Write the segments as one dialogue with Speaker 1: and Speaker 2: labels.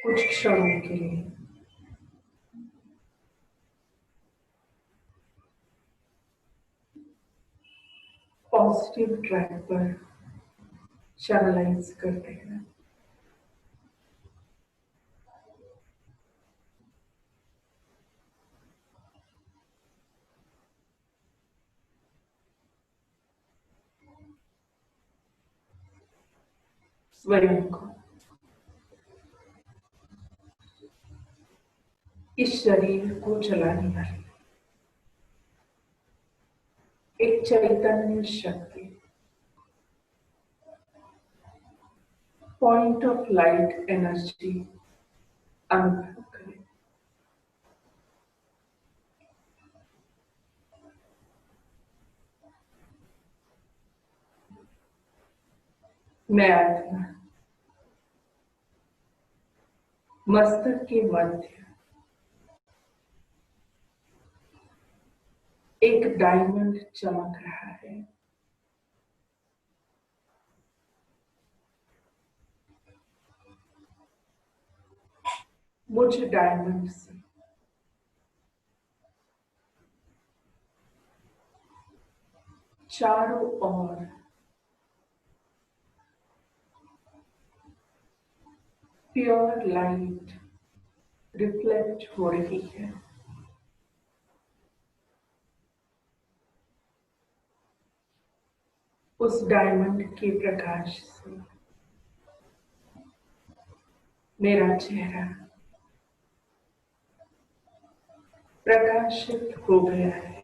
Speaker 1: कुछ क्षणों के लिए पॉजिटिव ट्रैक पर चैनलाइज करते हैं। स्वयं को इस शरीर को चलाने वाली एक चैतन्य शक्ति, पॉइंट ऑफ लाइट एनर्जी अनुभव करें। मैं आत्मा मस्तक के मध्य एक डायमंड चमक रहा है। मुझ डायमंड से चारों ओर प्योर लाइट रिफ्लेक्ट हो रही है। उस डायमंड के प्रकाश से मेरा चेहरा प्रकाशित हो गया है।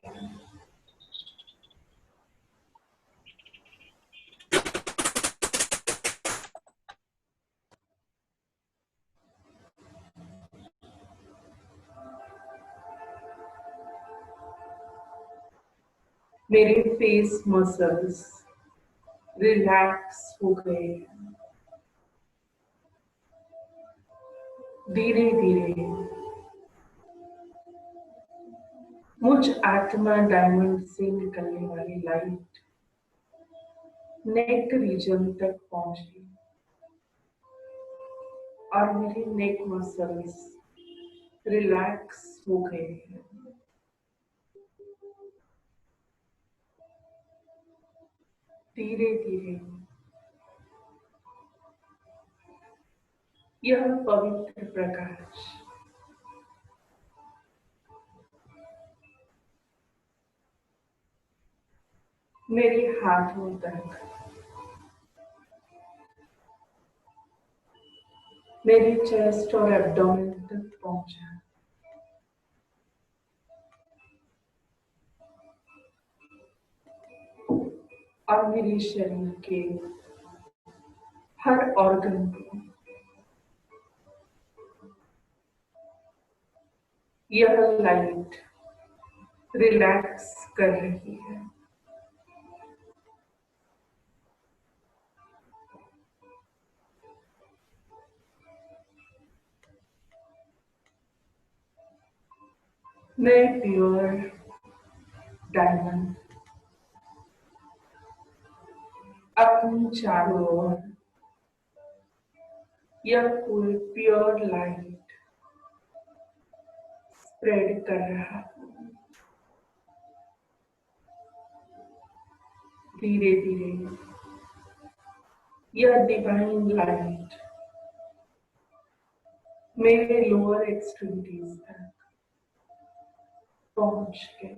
Speaker 1: मेरे फेस मसल्स रिलैक्स हो गए हैं। धीरे धीरे मुझ आत्मा डायमंड से निकलने वाली लाइट नेक रीजन तक पहुंची और मेरे नेक मसल्स रिलैक्स हो गए हैं। धीरे धीरे यह पवित्र प्रकाश मेरे हाथों तक, मेरे चेस्ट और एब्डोमेन तक पहुंचा और मेरे शरीर के हर ऑर्गन को यह लाइट रिलैक्स कर रही है। मैं प्योर डायमंड अपनी चारों ओर यह पूरी प्योर लाइट स्प्रेड कर रहा हूं। धीरे धीरे यह डिवाइन लाइट मेरे लोअर एक्सट्रीमिटीज तक पहुंच गई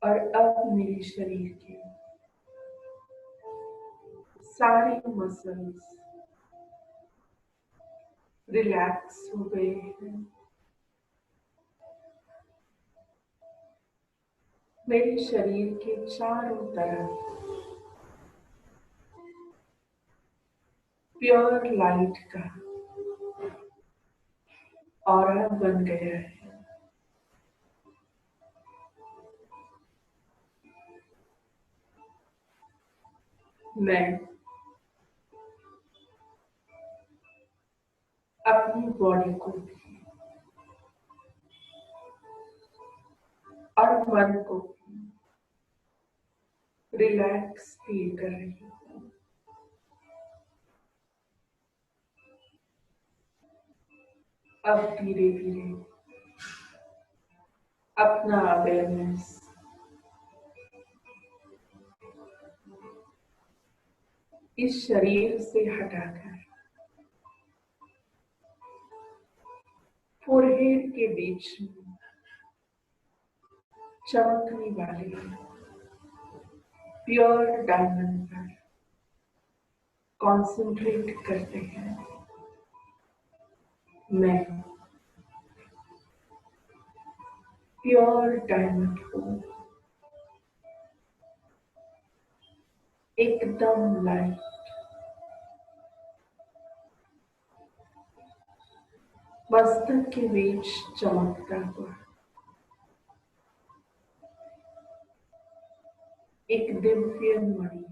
Speaker 1: और अब मेरे शरीर के सारे मसल्स रिलैक्स हो गए हैं। मेरे शरीर के चारों तरफ प्योर लाइट का ऑरा बन गया है। मैं अपनी बॉडी को भी और मन को रिलैक्स फील कर रही हूँ। अब धीरे धीरे अपना अवेयरनेस इस शरीर से हटाकर फोरहेड के बीच में चमकने वाले प्योर डायमंड पर कॉन्सेंट्रेट करते हैं। मैं प्योर डायमंड हूँ, एकदम लाइट, मस्तक के बीच चमकता हुआ एक दिव्य मणि।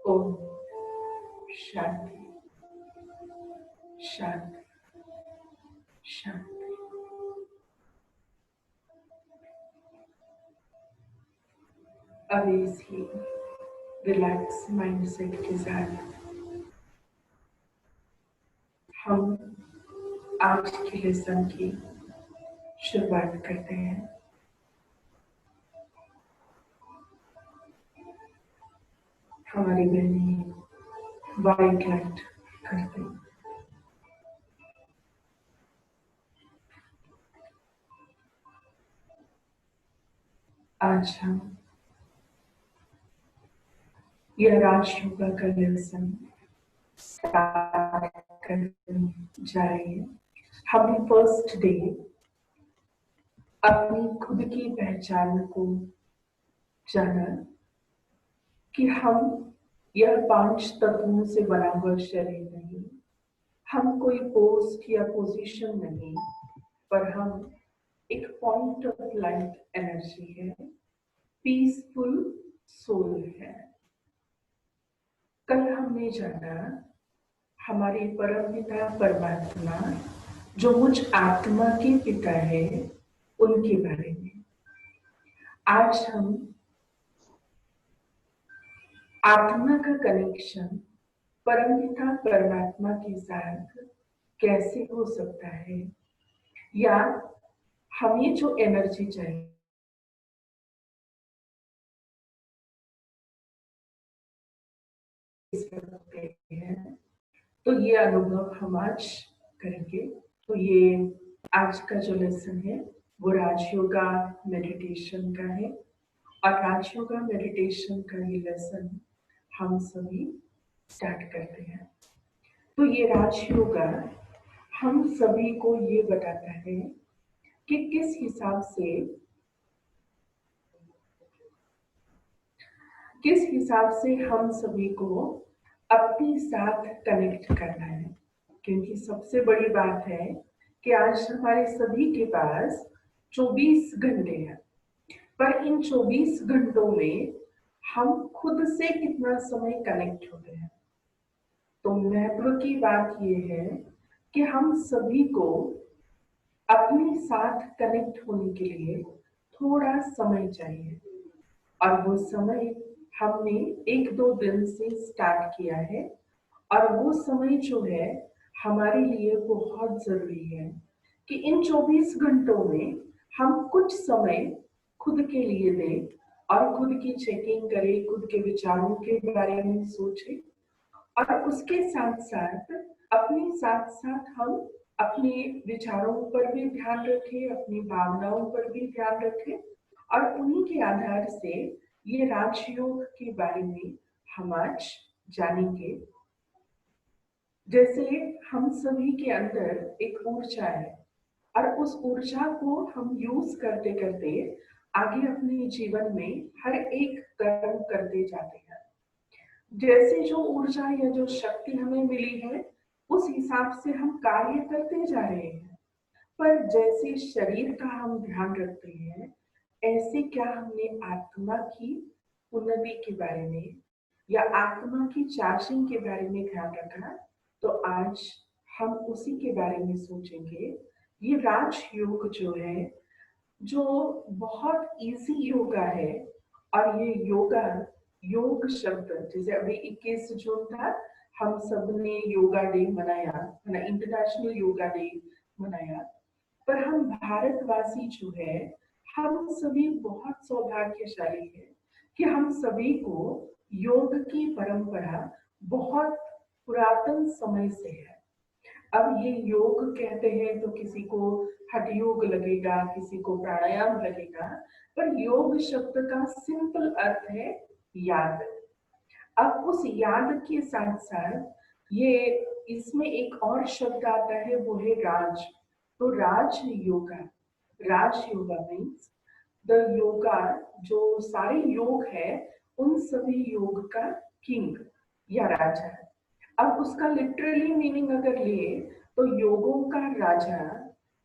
Speaker 1: ओम शांति शांति शांति। अब इसी रिलैक्स माइंडसेट के साथ हम आज के लेसन की शुरुआत करते हैं। हमारी बहनें वाइट लाइट करते हैं। आज हम यह राज योगा का लेसन स्टार्ट करने जा रहे हैं। हमने फर्स्ट डे अपनी खुद की पहचान को जाना कि हम यह 5 तत्वों से बना हुआ शरीर नहीं, हम कोई पोस्ट या पोजीशन नहीं, पर हम एक पॉइंट ऑफ लाइट एनर्जी है, पीसफुल सोल है। कल हमने जाना हमारे परम पिता परमात्मा जो मुझ आत्मा के पिता है उनके बारे में। आज हम आत्मा का कनेक्शन परमपिता परमात्मा के साथ कैसे हो सकता है, या हमें जो एनर्जी चाहिए सकते हैं, तो ये अनुभव हम आज करेंगे। तो ये आज का जो लेसन है वो राजयोगा मेडिटेशन का है, और राजयोगा मेडिटेशन का ये लेसन हम सभी स्टार्ट करते हैं। तो ये राजयोगा हम सभी को ये बताता है कि किस हिसाब से हम सभी को अपने साथ कनेक्ट करना है। क्योंकि सबसे बड़ी बात है कि आज हमारे सभी के पास 24 घंटे हैं, पर इन 24 घंटों में हम खुद से कितना समय कनेक्ट होते हैं। तो महत्व की बात यह है कि हम सभी को अपने साथ कनेक्ट होने के लिए थोड़ा समय चाहिए, और वो समय हमने 1-2 दिन से स्टार्ट किया है, और वो समय जो है हमारे लिए बहुत जरूरी है कि इन 24 घंटों में हम कुछ समय खुद के लिए दें और खुद की चेकिंग करें, खुद के विचारों के बारे में सोचें, और उसके साथ साथ अपने साथ साथ हम अपने विचारों पर भी ध्यान रखें, अपनी भावनाओं पर भी ध्यान रखें, और उन्हीं के आधार से ये राजयोग के बारे में हम आज जानेंगे। जैसे हम सभी के अंदर एक ऊर्जा है, और उस ऊर्जा को हम यूज करते करते आगे अपने जीवन में हर एक कर्म करते जाते हैं। जैसे जो ऊर्जा या जो शक्ति हमें मिली है उस हिसाब से हम कार्य करते जा रहे हैं, पर जैसे शरीर का हम ध्यान रखते हैं, ऐसे क्या हमने आत्मा की उन्नति के बारे में या आत्मा की चार्जिंग के बारे में ध्यान रखा, तो आज हम उसी के बारे में सोचेंगे। ये राजयोग जो है, जो बहुत इजी योगा है, और ये योगा, योग शब्द, जैसे अभी 21 जून था, हम सब ने योगा डे मनाया है ना, इंटरनेशनल योगा डे मनाया। पर हम भारतवासी जो है, हम सभी बहुत सौभाग्यशाली है कि हम सभी को योग की परंपरा बहुत पुरातन समय से है। अब ये योग कहते हैं तो किसी को हठ योग लगेगा, किसी को प्राणायाम लगेगा, पर योग शब्द का सिंपल अर्थ है याद। अब उस याद के साथ साथ ये इसमें एक और शब्द आता है, वो है राज। तो राज योगा, राज योगा मीन्स द योगा, जो सारे योग है उन सभी योग का किंग या राजा है। अब उसका लिटरली मीनिंग अगर ले तो योगों का राजा,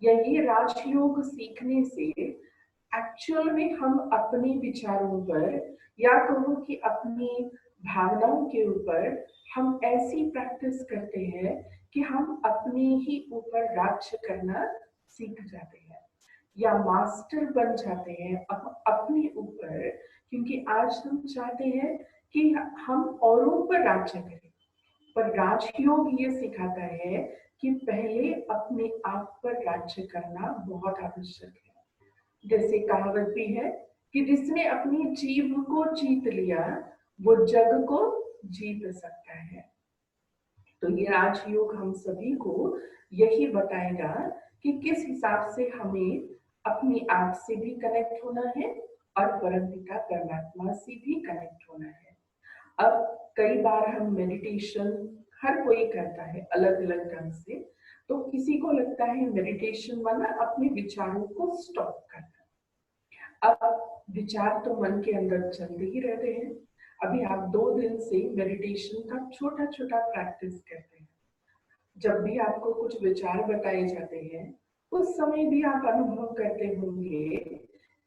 Speaker 1: या ये राजयोग सीखने से एक्चुअल में हम अपने विचारों पर, या कहो कि अपनी भावनाओं के ऊपर हम ऐसी प्रैक्टिस करते हैं कि हम अपने ही ऊपर राज्य करना सीख जाते हैं, या मास्टर बन जाते हैं अपने ऊपर। क्योंकि आज हम चाहते हैं कि हम औरों पर राज्य करें, पर राजयोग ये सिखाता है कि पहले अपने आप पर राज्य करना बहुत आवश्यक है। जैसे कहावत भी है कि जिसने अपनी जीभ को जीत लिया, वो जग को जीत सकता है। तो ये राजयोग हम सभी को यही बताएगा कि किस हिसाब से हमें अपनी आत्मा से भी कनेक्ट होना है और परमपिता परमात्मा से भी कनेक्ट होना है। अब कई बार हम मेडिटेशन, हर कोई करता है अलग अलग ढंग से, तो किसी को लगता है मेडिटेशन माना अपने विचारों को स्टॉप करना। अब विचार तो मन के अंदर चलते ही रहते हैं। अभी आप 2 दिन से मेडिटेशन का छोटा छोटा प्रैक्टिस करते हैं। जब भी आपको कुछ विचार बताए जाते हैं, उस समय भी आप अनुभव करते होंगे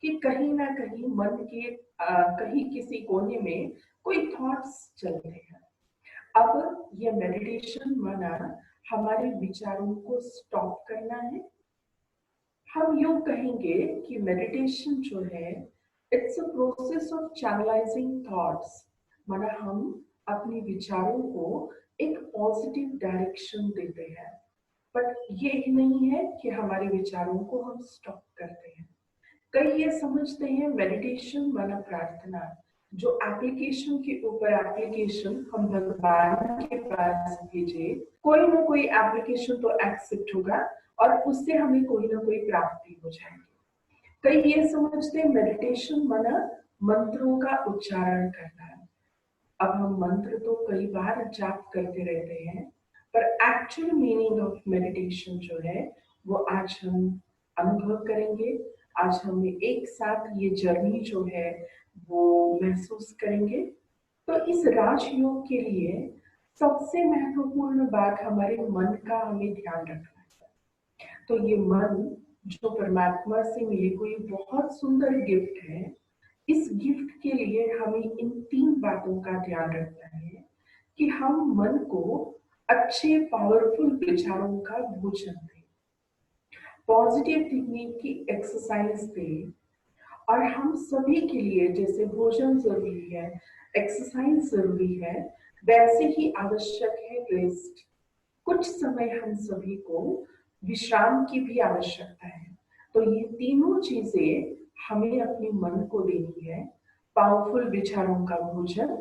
Speaker 1: कि कहीं ना कहीं मन के कहीं किसी कोने में कोई थॉट्स चलते हैं। अब ये मेडिटेशन माना हमारे विचारों को स्टॉप करना है। हम यूं कहेंगे कि मेडिटेशन जो है, it's a process of channelising thoughts, माना हम अपने विचारों को एक पॉजिटिव डायरेक्शन देते हैं। बट ये ही नहीं है कि हमारे विचारों को हम स्टॉप करते हैं। कई ये समझते हैं मेडिटेशन माना प्रार्थना, जो एप्लीकेशन के ऊपर एप्लीकेशन हम भगवान के पास भेजे, कोई ना कोई एप्लीकेशन तो एक्सेप्ट होगा और उससे हमें कोई ना कोई प्राप्ति हो जाएगी। कई ये समझते हैं मेडिटेशन माना मंत्रों का उच्चारण करना है। अब हम मंत्र तो कई बार जाप करते रहते हैं, पर एक्चुअल मीनिंग ऑफ मेडिटेशन जो है वो आज हम अनुभव करेंगे। आज हम एक साथ ये जर्नी जो है वो महसूस करेंगे। तो इस राजयोग के लिए सबसे महत्वपूर्ण बात हमारे मन का हमें ध्यान रखना है। तो ये मन जो परमात्मा से मिली हुई बहुत सुंदर गिफ्ट है, इस गिफ्ट के लिए हमें इन 3 बातों का ध्यान रखना है कि हम मन को अच्छे पावरफुल विचारों का भोजन दें, पॉजिटिव थिंकिंग की एक्सरसाइज दें। और हम सभी के लिए जैसे भोजन जरूरी है, एक्सरसाइज जरूरी है, वैसे ही आवश्यक है रेस्ट। कुछ समय हम सभी को विश्राम की भी आवश्यकता है। तो ये तीनों चीजें हमें अपने मन को देनी है। पावरफुल विचारों का भोजन,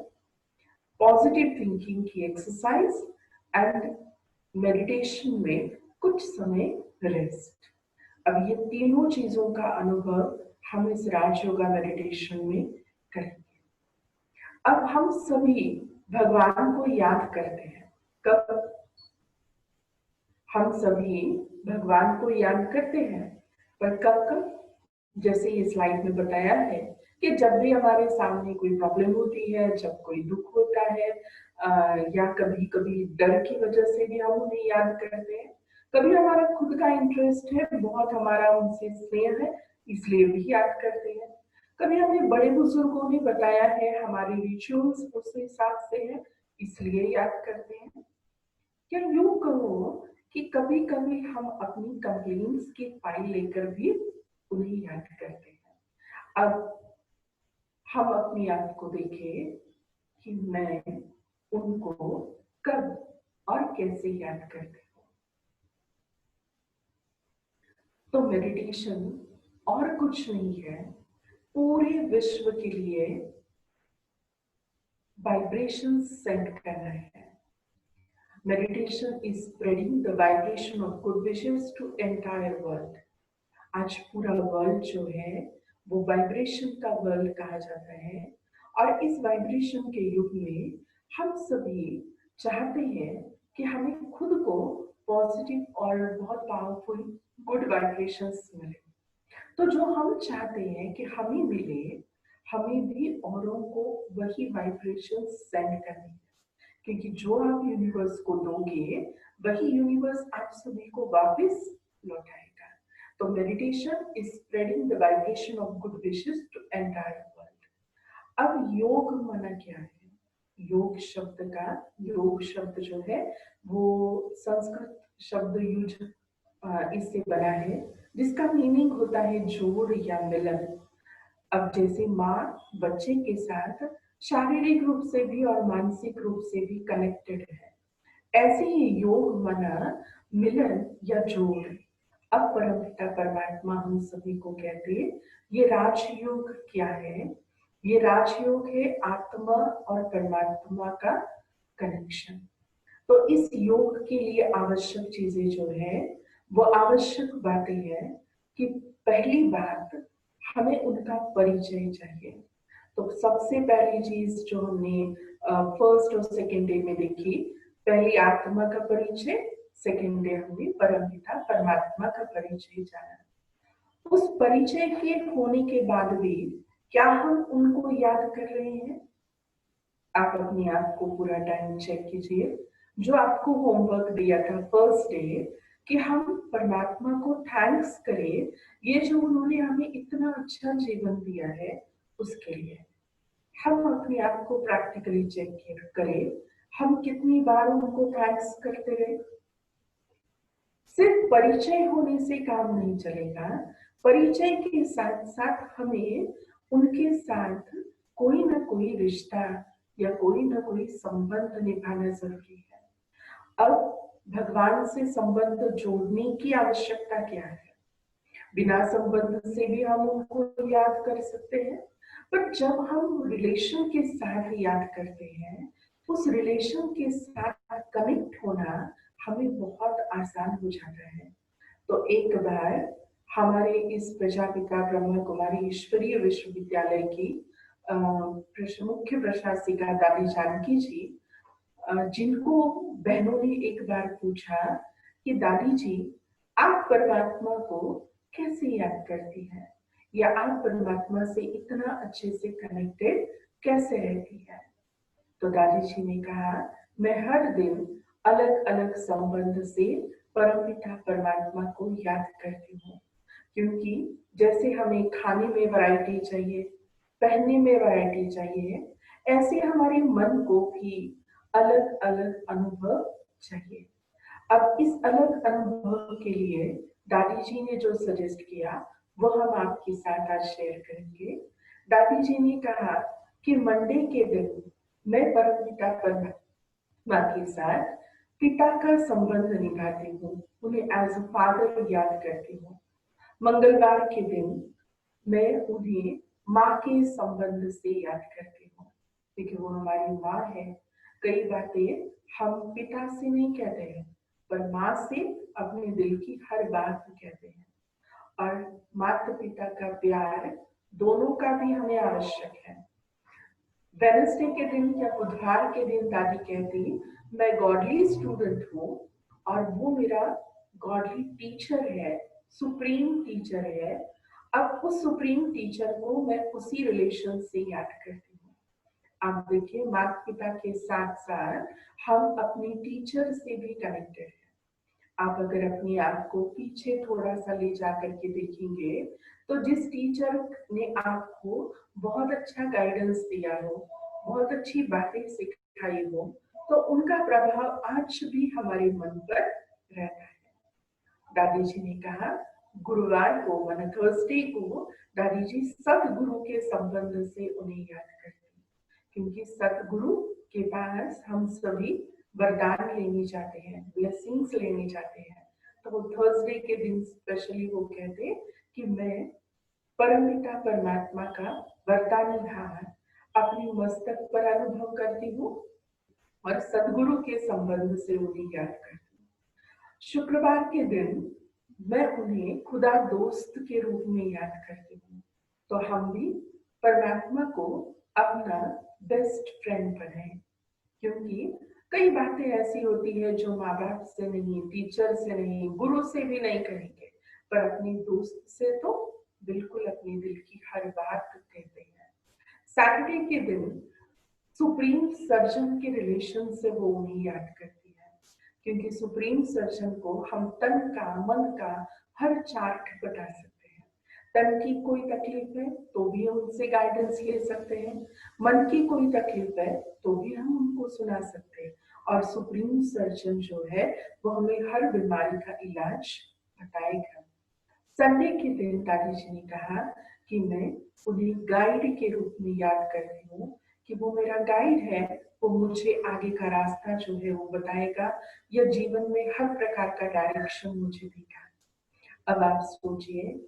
Speaker 1: पॉजिटिव थिंकिंग की एक्सरसाइज एंड मेडिटेशन में कुछ समय रेस्ट। अब ये तीनों चीजों का अनुभव हम इस राजयोगा मेडिटेशन में करेंगे। अब हम सभी भगवान को याद करते हैं। कब? हम सभी भगवान को याद करते हैं, पर कब कब? जैसे ये स्लाइड में बताया है कि जब भी हमारे सामने कोई प्रॉब्लम होती है, जब कोई दुख होता है, या कभी कभी डर की वजह से भी हम उन्हें याद करते हैं। कभी हमारा खुद का इंटरेस्ट है, बहुत हमारा उनसे स्नेह है, इसलिए भी याद करते हैं। कभी हमें बड़े बुजुर्गों ने बताया है, हमारे रिचुअल्स उस हिसाब से है, इसलिए याद करते हैं। या यूं कहो कि कभी कभी हम अपनी कंप्लेंट्स की फाइल लेकर भी उन्हें याद करते हैं। अब हम अपनी आप को देखें कि मैं उनको कब और कैसे याद करती हूँ। तो मेडिटेशन और कुछ नहीं है, पूरे विश्व के लिए वाइब्रेशन सेंड करना है। Meditation is spreading the vibration of good wishes to entire world. आज पूरा वर्ल्ड जो है वो वाइब्रेशन का वर्ल्ड कहा जाता है, और इस वाइब्रेशन के युग में हम सभी चाहते हैं कि हमें खुद को पॉजिटिव और बहुत पावरफुल गुड वाइब्रेशंस मिले। तो जो हम चाहते हैं कि हमें मिले, हमें भी औरों को वही वाइब्रेशन सेंड करनी है, क्योंकि जो आप यूनिवर्स को दोगे वही यूनिवर्स आप सभी को वापस लौटाएगा। तो meditation is spreading the vibration of good wishes to entire world. अब योग माना क्या है? योग शब्द जो है वो संस्कृत शब्द यूज इससे बना है, जिसका मीनिंग होता है जोड़ या मिलन। अब जैसे माँ बच्चे के साथ शारीरिक रूप से भी और मानसिक रूप से भी कनेक्टेड है, ऐसे ही योग माना मिलन या जोड़। अब परमपिता परमात्मा हम सभी को कहते हैं, ये राजयोग क्या है? ये राजयोग है आत्मा और परमात्मा का कनेक्शन। तो इस योग के लिए आवश्यक चीजें जो है वो आवश्यक बातें हैं कि पहली बात, हमें उनका परिचय चाहिए। तो सबसे पहली चीज जो हमने फर्स्ट और सेकेंड डे में देखी, पहली आत्मा का परिचय, सेकेंड डे हमने परमपिता परमात्मा का परिचय जाना। उस परिचय के होने के बाद भी क्या हम उनको याद कर रहे हैं? आप अपने आप को पूरा टाइम चेक कीजिए। जो आपको होमवर्क दिया था फर्स्ट डे कि हम परमात्मा को थैंक्स करें, ये जो उन्होंने हमें इतना अच्छा जीवन दिया है उसके लिए। हम अपने आप को प्रैक्टिकली चेक करें, हम कितनी बार उनको थैंक्स करते रहे। सिर्फ परिचय होने से काम नहीं चलेगा, परिचय के साथ साथ हमें उनके साथ कोई ना कोई रिश्ता या कोई ना कोई संबंध निभाना जरूरी है। अब भगवान से संबंध जोड़ने की आवश्यकता क्या है? बिना संबंध से भी हम उनको याद कर सकते हैं, पर जब हम रिलेशन के साथ याद करते हैं, उस रिलेशन के साथ कनेक्ट होना हमें बहुत आसान हो जाता है। तो एक बार हमारे इस प्रजापिता ब्रह्मा कुमारी ईश्वरीय विश्वविद्यालय की मुख्य प्रशासिका दादी जानकी जी, जिनको बहनों ने एक बार पूछा कि दादी जी, आप परमात्मा को कैसे याद करती हैं, या आप परमात्मा से इतना अच्छे से कनेक्टेड कैसे रहती है? तो दादी जी ने कहा, मैं हर दिन अलग अलग संबंध से परमपिता परमात्मा को याद करती हूँ। क्योंकि जैसे हमें खाने में वैरायटी चाहिए, पहनने में वैरायटी चाहिए, ऐसे हमारे मन को भी अलग अलग अनुभव चाहिए। अब इस अलग अनुभव के लिए दादी जी ने जो सजेस्ट किया वो हम आपके साथ आज शेयर करेंगे। दादी जी ने कहा कि मंडे के दिन मैं परमपिता परमात्मा के साथ पिता का संबंध निभाती हूँ, उन्हें एज अ फादर याद करती हूँ। मंगलवार के दिन मैं उन्हें माँ के संबंध से याद करती हूँ, क्योंकि वो हमारी माँ है। कई बातें हम पिता से नहीं कहते हैं, पर माँ से अपने दिल की हर बात कहते हैं। और माता पिता का प्यार दोनों का भी हमें आवश्यक है। वेडनेसडे के दिन या बुधवार के दिन दादी कहती, मैं गॉडली स्टूडेंट हूँ और वो मेरा गॉडली टीचर है, सुप्रीम टीचर है। अब उस सुप्रीम टीचर को मैं उसी रिलेशन से याद करती हूँ। आप देखिए, माता पिता के साथ साथ हम अपने टीचर से भी कनेक्टेड हैं। आप अगर अपने आप को पीछे थोड़ा सा ले जा करके देखेंगे, तो जिस टीचर ने आपको बहुत अच्छा गाइडेंस दिया हो, बहुत अच्छी बातें सिखाई हो, तो उनका प्रभाव आज भी हमारे मन पर रहता है। दादी जी ने कहा, गुरुवार को माना थर्सडे को दादी जी सतगुरु के संबंध से उन्हें याद करती, क्योंकि सतगुरु के पास हम सभी वरदान लेने जाते हैं, ब्लेसिंग्स लेने जाते हैं। तो वो थर्सडे के दिन स्पेशली वो कहते कि मैं परमपिता परमात्मा का वरदानी हाथ अपने मस्तक पर अनुभव करती हूँ और सदगुरु के संबंध से उन्हें याद करती हूँ। शुक्रवार के दिन मैं उन्हें खुदा दोस्त के रूप में याद करती हूँ। तो हम भी परमात्मा को अपना बेस्ट फ्रेंड बनाएं, क्योंकि कई बातें ऐसी होती है जो माँ बाप से नहीं, टीचर से नहीं, गुरु से भी नहीं कहेंगे, पर अपने दोस्त से तो बिल्कुल अपने दिल की हर बात कहते हैं। सैटरडे के दिन सुप्रीम सर्जन के रिलेशन से वो उन्हें याद करती है, क्योंकि सुप्रीम सर्जन को हम तन का, मन का हर चार्ट बता सकते हैं। तन की कोई तकलीफ है तो भी हम उनसे गाइडेंस ले सकते हैं, मन की कोई तकलीफ है तो भी हम उनको सुना सकते हैं, और सुप्रीम सर्जन जो है वो हमें हर बीमारी का इलाज बताएगा। संडे के दिन दादी जी ने कहा कि मैं उन्हें गाइड के रूप में याद करती हूँ, कि वो मेरा गाइड है, वो मुझे आगे का रास्ता जो है वो बताएगा, या जीवन में हर प्रकार का डायरेक्शन मुझे देगा। अब आप सोचिए,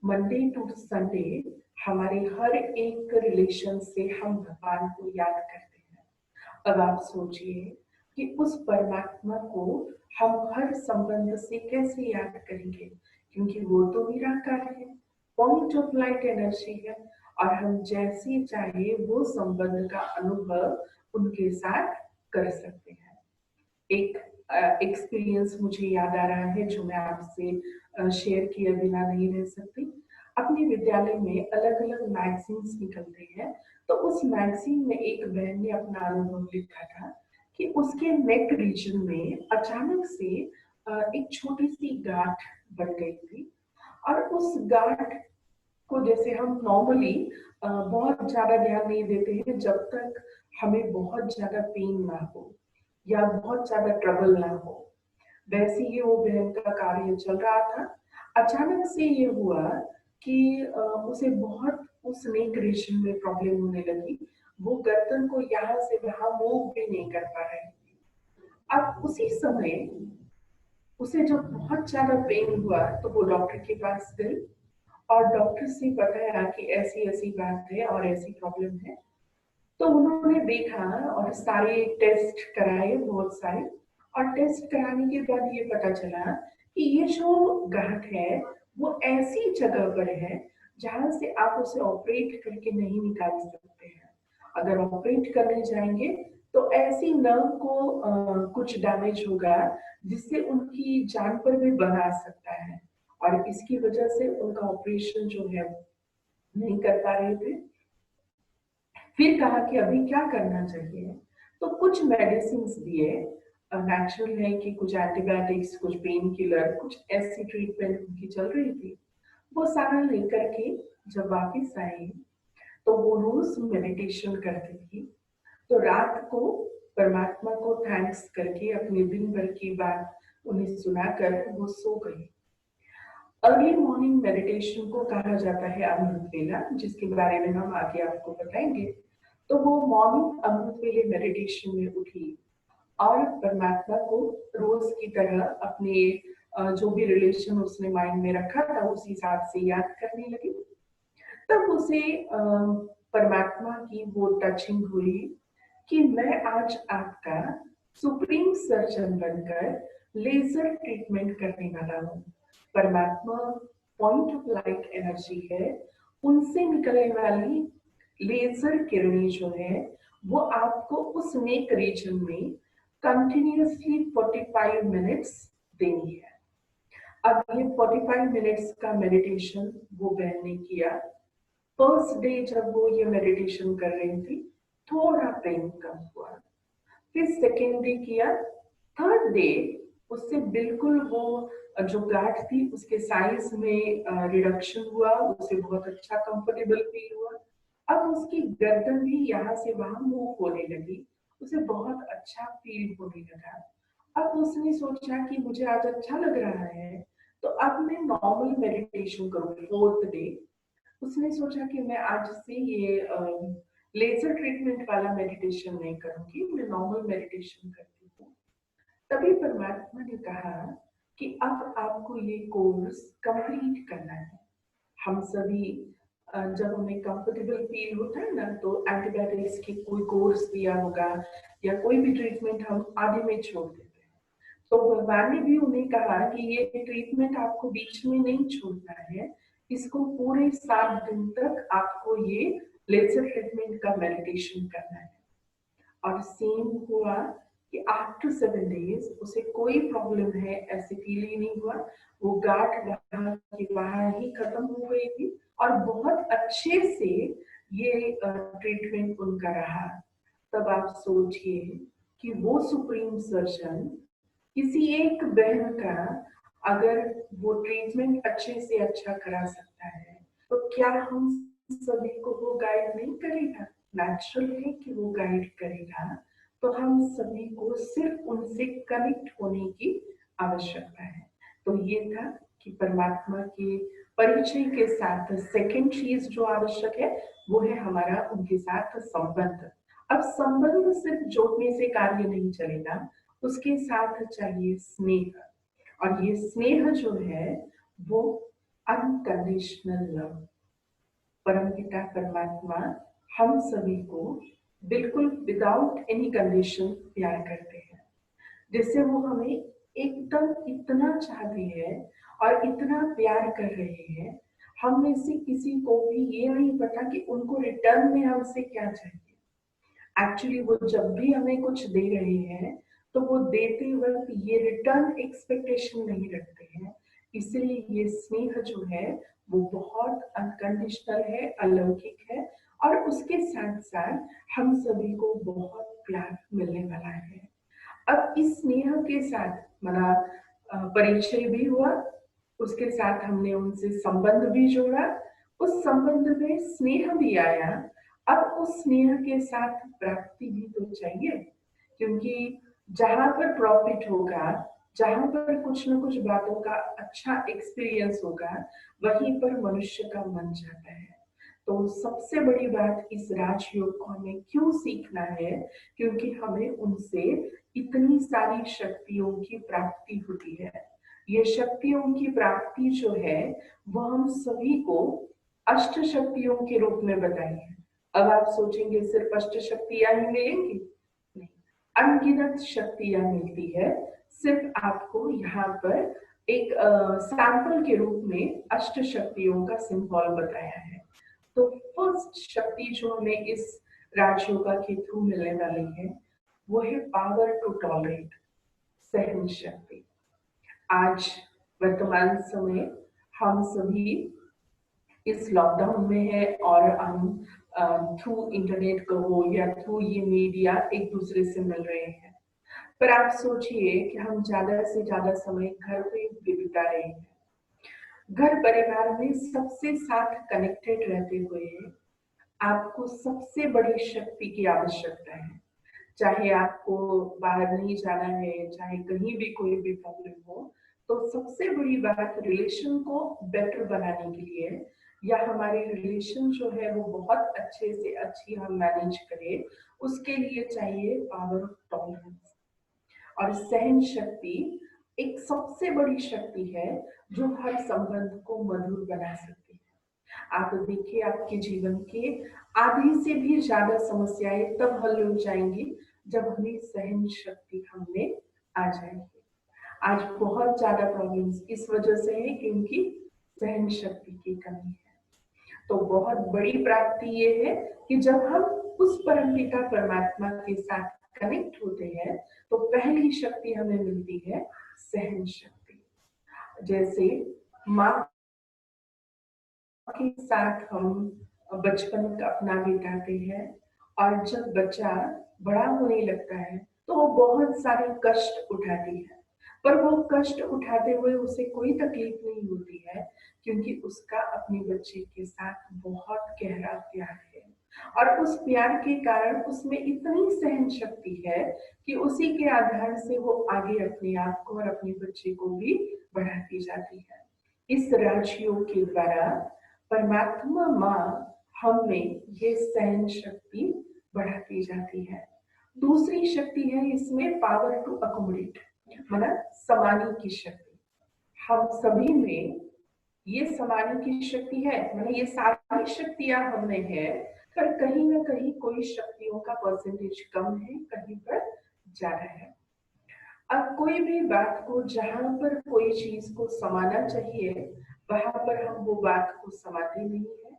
Speaker 1: मंडे टू संडे हमारे हर एक रिलेशन से हम भगवान को याद करते हैं। अब आप सोचिए कि उस परमात्मा को हम हर संबंध से कैसे याद करेंगे, क्योंकि वो तो निराकार है, पॉइंट ऑफ लाइट एनर्जी है, और हम जैसे चाहे वो संबंध का अनुभव उनके साथ कर सकते हैं। एक एक्सपीरियंस मुझे याद आ रहा है जो मैं आपसे शेयर किए बिना नहीं रह सकती। अपने विद्यालय में अलग अलग मैगजीन्स निकलते हैं, तो उस मैगजीन में एक बहन ने अपना अनुभव लिखा था कि उसके नेक रीजन में अचानक से एक छोटी सी गांठ बन गई थी, और उस गांठ को जैसे हम नॉर्मली बहुत ज्यादा ध्यान नहीं देते हैं जब तक हमें बहुत ज्यादा पेन ना हो या बहुत ज्यादा ट्रबल ना हो, वैसे ही वो बहन का कार्य चल रहा था। अचानक से ये हुआ कि उसे बहुत उस नेक रीजन में प्रॉब्लम होने लगी, वो गर्दन को यहाँ से वहां मूव भी नहीं कर पा रही थी। अब उसी समय उसे जब बहुत ज्यादा पेन हुआ तो वो डॉक्टर के पास गई, और डॉक्टर से बताया कि ऐसी ऐसी बात है और ऐसी प्रॉब्लम है। तो उन्होंने देखा और सारे टेस्ट कराए, बहुत सारे, और टेस्ट कराने के बाद ये पता चला कि ये जो गांठ है वो ऐसी जगह पर है जहां से आप उसे ऑपरेट करके नहीं निकाल सकते हैं। अगर ऑपरेट करने जाएंगे तो ऐसी नर्व को कुछ डैमेज होगा जिससे उनकी जान पर भी बन आ सकता है, और इसकी वजह से उनका ऑपरेशन जो है नहीं कर पा रहे थे। फिर कहा कि अभी क्या करना चाहिए, तो कुछ मेडिसिन दिए, नेचुरल है कि कुछ एंटीबायोटिक्स, कुछ पेन किलर, कुछ ऐसी ट्रीटमेंट उनकी चल रही थी। वो सारा लेकर के जब वापिस आए तो वो रोज मेडिटेशन करती थी। तो रात को परमात्मा को थैंक्स करके अपने दिन भर की बात उन्हें सुनाकर वो सो गई। अर्ली मॉर्निंग मेडिटेशन को कहा जाता है अमृत वेला, जिसके बारे में हम आगे आपको बताएंगे। तो वो मॉर्निंग अमृत वेले मेडिटेशन में उठी और परमात्मा को रोज की तरह अपने जो भी रिलेशन उसने माइंड में रखा था उस हिसाब से याद करने लगी। तब उसे परमात्मा की वो टचिंग हुई कि मैं आज आपका सुप्रीम सर्जन बनकर लेजर ट्रीटमेंट करने वाला हूँ। परमात्मा पॉइंट ऑफ लाइट एनर्जी है, उनसे निकलने वाली लेजर किरणें जो है वो आपको उस नेक रीजन में कंटिन्यूअसली 45 मिनट्स देनी है। अब ये 45 मिनट्स का मेडिटेशन वो बहन ने किया। फर्स्ट डे जब वो ये मेडिटेशन कर रही थी थोड़ा पेन कम हुआ, फिर सेकेंड डे किया, थर्ड डे उससे बिल्कुल वो जो गांठ थी उसके साइज में रिडक्शन हुआ, उसे बहुत अच्छा कंफर्टेबल फील हुआ। अब उसकी गर्दन भी यहाँ से वहां मूव होने लगी, उसे बहुत अच्छा फील होने लगा। अब उसने सोचा कि मुझे आज अच्छा लग रहा है, तो अब मैं नॉर्मल मेडिटेशन करूंगी। 4th डे उसने सोचा कि मैं आज से ये लेजर ट्रीटमेंट वाला मेडिटेशन नहीं करूंगी, मैं नॉर्मल मेडिटेशन करती हूँ। तभी परमात्मा ने कहा कि अब आपको ये कोर्स कंप्लीट करना है। हम सभी जब हमें कंफर्टेबल फील होता है ना, तो एंटीबायोटिक्स की कोई कोर्स दिया होगा या कोई भी ट्रीटमेंट हम आधे में छोड़ देते हैं। तो भगवान ने भी उन्हें कहा कि ये ट्रीटमेंट आपको बीच में नहीं छोड़ना है, इसको पूरे 7 दिन तक आपको ये लेजर ट्रीटमेंट का मेडिटेशन करना है। और सेम हुआ कि आफ्टर 7 डेज उसे कोई प्रॉब्लम है ऐसे फील ही नहीं हुआ। वो गांठ वहां की वहां ही खत्म हो गई थी और बहुत अच्छे से ये ट्रीटमेंट उनका रहा। तब आप सोचिए कि वो सुप्रीम सर्जन किसी एक बहन का अगर वो ट्रीटमेंट अच्छे से अच्छा करा सकता है, तो क्या हम सभी को वो गाइड नहीं करेगा? नेचुरल है कि वो गाइड करेगा। तो हम सभी को सिर्फ उनसे कनेक्ट होने की आवश्यकता है। तो ये था कि परमात्मा के परिचय के साथ सेकंड चीज जो आवश्यक है वो है हमारा उनके साथ संबंध। अब संबंध सिर्फ जोड़ने से कार्य नहीं चलेगा, उसके साथ चाहिए स्नेह। और ये स्नेह जो है वो अनकंडीशनल लव। परमपिता परमात्मा हम सभी को बिल्कुल विदाउट एनी कंडीशन प्यार करते हैं, जिससे वो हमें एकदम इतना चाहते हैं और इतना प्यार कर रहे हैं। हम में से किसी को भी ये नहीं पता कि उनको रिटर्न में हमसे क्या चाहिए। एक्चुअली वो जब भी हमें कुछ दे रहे हैं तो वो देते वक्त ये रिटर्न एक्सपेक्टेशन नहीं रखते हैं। इसलिए ये स्नेह जो है वो बहुत अनकंडीशनल है, अलौकिक है। और उसके साथ साथ हम सभी को बहुत प्यार मिलने वाला है। अब इस स्नेह के साथ हमारा परिचय भी हुआ, उसके साथ हमने उनसे संबंध भी जोड़ा, उस संबंध में स्नेह भी आया। अब उस स्नेह के साथ प्राप्ति भी तो चाहिए, क्योंकि जहां पर प्रॉफिट होगा, जहां पर कुछ न कुछ बातों का अच्छा एक्सपीरियंस होगा, वहीं पर मनुष्य का मन जाता है। तो सबसे बड़ी बात इस राजयोग को हमें क्यों सीखना है? क्योंकि हमें उनसे इतनी सारी शक्तियों की प्राप्ति होती है। ये शक्तियों की प्राप्ति जो है वो हम सभी को अष्ट शक्तियों के रूप में बताई है। अब आप सोचेंगे सिर्फ अष्ट शक्तियां ही मिलेंगी? नहीं, अनगिनत शक्तियां मिलती है। सिर्फ आपको यहाँ पर एक सैंपल के रूप में अष्ट शक्तियों का सिंबल बताया है। तो फर्स्ट शक्ति जो हमें इस राजयोगा के थ्रू मिलने वाली है वो है पावर टू टॉलरेट, सहन शक्ति। आज वर्तमान समय हम सभी इस लॉकडाउन में है और हम थ्रू इंटरनेट कहो या थ्रू ये मीडिया एक दूसरे से मिल रहे हैं। पर आप सोचिए कि हम ज्यादा से ज्यादा समय घर पे बिता रहे हैं। घर परिवार में सबसे साथ कनेक्टेड रहते हुए आपको सबसे बड़ी शक्ति की आवश्यकता है। चाहे आपको बाहर नहीं जाना है, चाहे कहीं भी कोई भी प्रॉब्लम हो, तो सबसे बड़ी बात रिलेशन को बेटर बनाने के लिए या हमारे रिलेशन जो है वो बहुत अच्छे से अच्छी हम मैनेज करें, उसके लिए चाहिए पावर ऑफ टॉलरेंस। और सहन शक्ति एक सबसे बड़ी शक्ति है जो हर संबंध को मधुर बना सकती है। आप देखिए आपके जीवन के आधी से भी ज्यादा समस्याएं तब हल हो जाएंगी जब हमें सहन शक्ति हमने आ जाएगी। आज बहुत ज्यादा प्रॉब्लम्स इस वजह से है क्योंकि सहन शक्ति की कमी है। तो बहुत बड़ी प्राप्ति ये है कि जब हम उस परमपिता परमात्मा के साथ कनेक्ट होते हैं तो पहली शक्ति हमें मिलती है सहन शक्ति। जैसे माँ के साथ हम बचपन अपना बिताते हैं और जब बच्चा बड़ा होने लगता है तो वो बहुत सारे कष्ट उठाती है। पर वो कष्ट उठाते हुए उसे कोई तकलीफ नहीं होती है, क्योंकि उसका अपने बच्चे के साथ बहुत गहरा प्यार है। और उस प्यार के कारण उसमें इतनी सहन शक्ति है कि उसी के आधार से वो आगे अपने आप को और अपने बच्चे को भी बढ़ाती जाती है। इस राजयोग के द्वारा परमात्मा माँ हमें ये सहन शक्ति बढ़ाती जाती है। दूसरी शक्ति है इसमें पावर टू अकोमोडेट, मतलब समाने की शक्ति। हम सभी में ये समाने की शक्ति है, मतलब ये सारी शक्तियां हमें है, पर कहीं ना कहीं कोई शक्तियों का परसेंटेज कम है, कहीं पर ज्यादा है। अब कोई भी बात को, जहां पर कोई चीज को समाना चाहिए, वहां पर हम वो बात को समाते नहीं है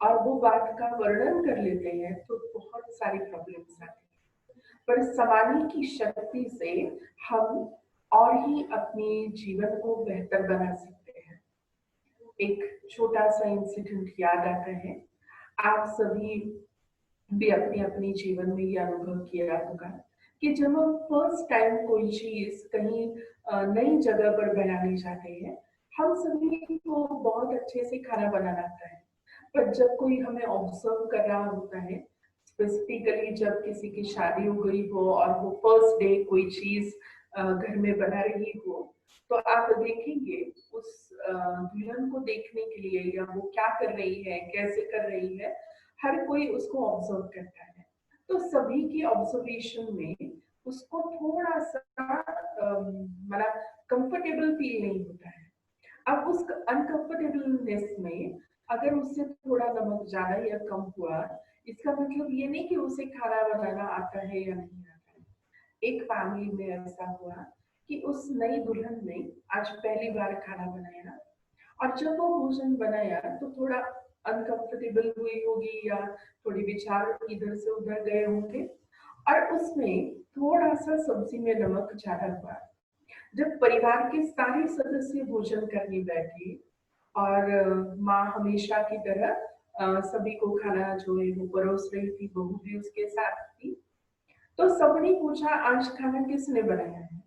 Speaker 1: और वो बात का वर्णन कर लेते हैं, तो बहुत सारी प्रॉब्लम्स आती है। पर समाने की शक्ति से हम और ही अपने जीवन को बेहतर बना सकते हैं। एक छोटा सा इंसिडेंट याद आता है। आप सभी भी अपने अपने जीवन में ये अनुभव किया होगा कि जब हम फर्स्ट टाइम कोई चीज कहीं नई जगह पर बनाने जाते हैं, हम सभी को बहुत अच्छे से खाना बनाना आता है। पर जब कोई हमें ऑब्जर्व कर रहा होता है, स्पेसिफिकली जब किसी की शादी हो गई हो और वो फर्स्ट डे कोई चीज घर में बना रही हो, तो आप देखेंगे उस दुल्हन को देखने के लिए, या वो क्या कर रही है, कैसे कर रही है, हर कोई उसको ऑब्जर्व करता है। तो सभी की ऑब्जर्वेशन में उसको थोड़ा सा मतलब कंफर्टेबल फील नहीं होता है। अब उस अनकंफर्टेबलनेस में अगर उससे थोड़ा नमक ज्यादा या कम हुआ, इसका मतलब ये नहीं कि उसे खाना बनाना आता है या नहीं आता है। एक फैमिली में ऐसा हुआ कि उस नई दुल्हन ने आज पहली बार खाना बनाया, और जब वो भोजन बनाया तो थोड़ा अनकंफर्टेबल हुई होगी, या थोड़ी विचार इधर से उधर गए होंगे, और उसमें थोड़ा सा सब्जी में नमक ज्यादा हुआ। जब परिवार के सारे सदस्य भोजन करने बैठे और माँ हमेशा की तरह सभी को खाना जो है वो परोस रही थी, बहू भी उसके साथ थी, तो सबने पूछा आज खाना किसने बनाया है।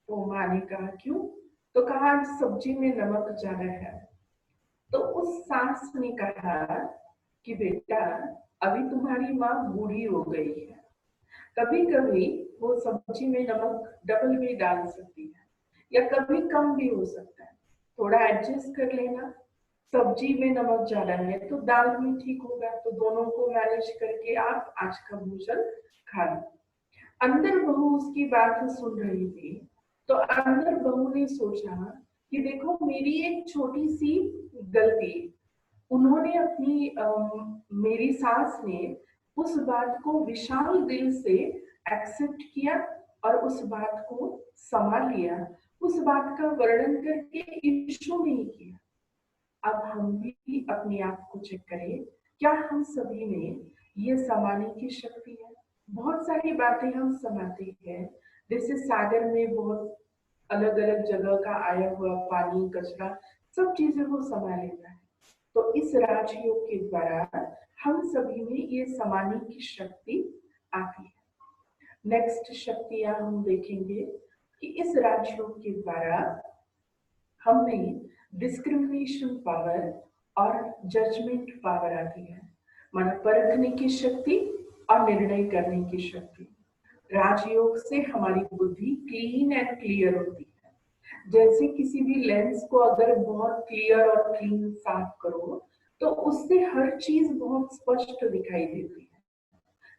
Speaker 1: तो माँ ने कहा क्यों, तो कहा आज सब्जी में नमक ज्यादा है। तो उस सास ने कहा कि बेटा, अभी तुम्हारी माँ बूढ़ी हो गई है, कभी कभी वो सब्जी में नमक डबल भी डाल सकती है, या कभी कम भी हो सकता है, थोड़ा एडजस्ट कर लेना। सब्जी में नमक ज्यादा है तो दाल में ठीक होगा, तो दोनों को मैनेज करके आप आज का भोजन खा लो। अंदर बहू उसकी बात सुन रही थी, तो अंदर बहू ने सोचा कि देखो मेरी एक छोटी सी गलती, उन्होंने अपनी मेरी सास ने उस बात को विशाल दिल से एक्सेप्ट किया और उस बात को संभाल लिया, उस बात का वर्णन करके इशू नहीं किया। अब हम भी अपने आप को चेक करें, क्या हम सभी में ये समाने की शक्ति है। बहुत सारी बातें हम समाते हैं, जैसे सागर में बहुत अलग अलग जगह का आया हुआ पानी, कचरा, सब चीजें वो समा लेता है। तो इस राजयोग के द्वारा हम सभी में ये समाने की शक्ति आती है। नेक्स्ट शक्तियां हम देखेंगे कि इस राजयोग के द्वारा हमें डिस्क्रिमिनेशन पावर और जजमेंट पावर आती है, माना परखने की शक्ति और निर्णय करने की शक्ति। राजयोग से हमारी बुद्धि क्लीन एंड क्लियर होती है। जैसे किसी भी लेंस को अगर बहुत क्लियर और क्लीन साफ करो, तो उससे हर चीज बहुत स्पष्ट दिखाई देती है।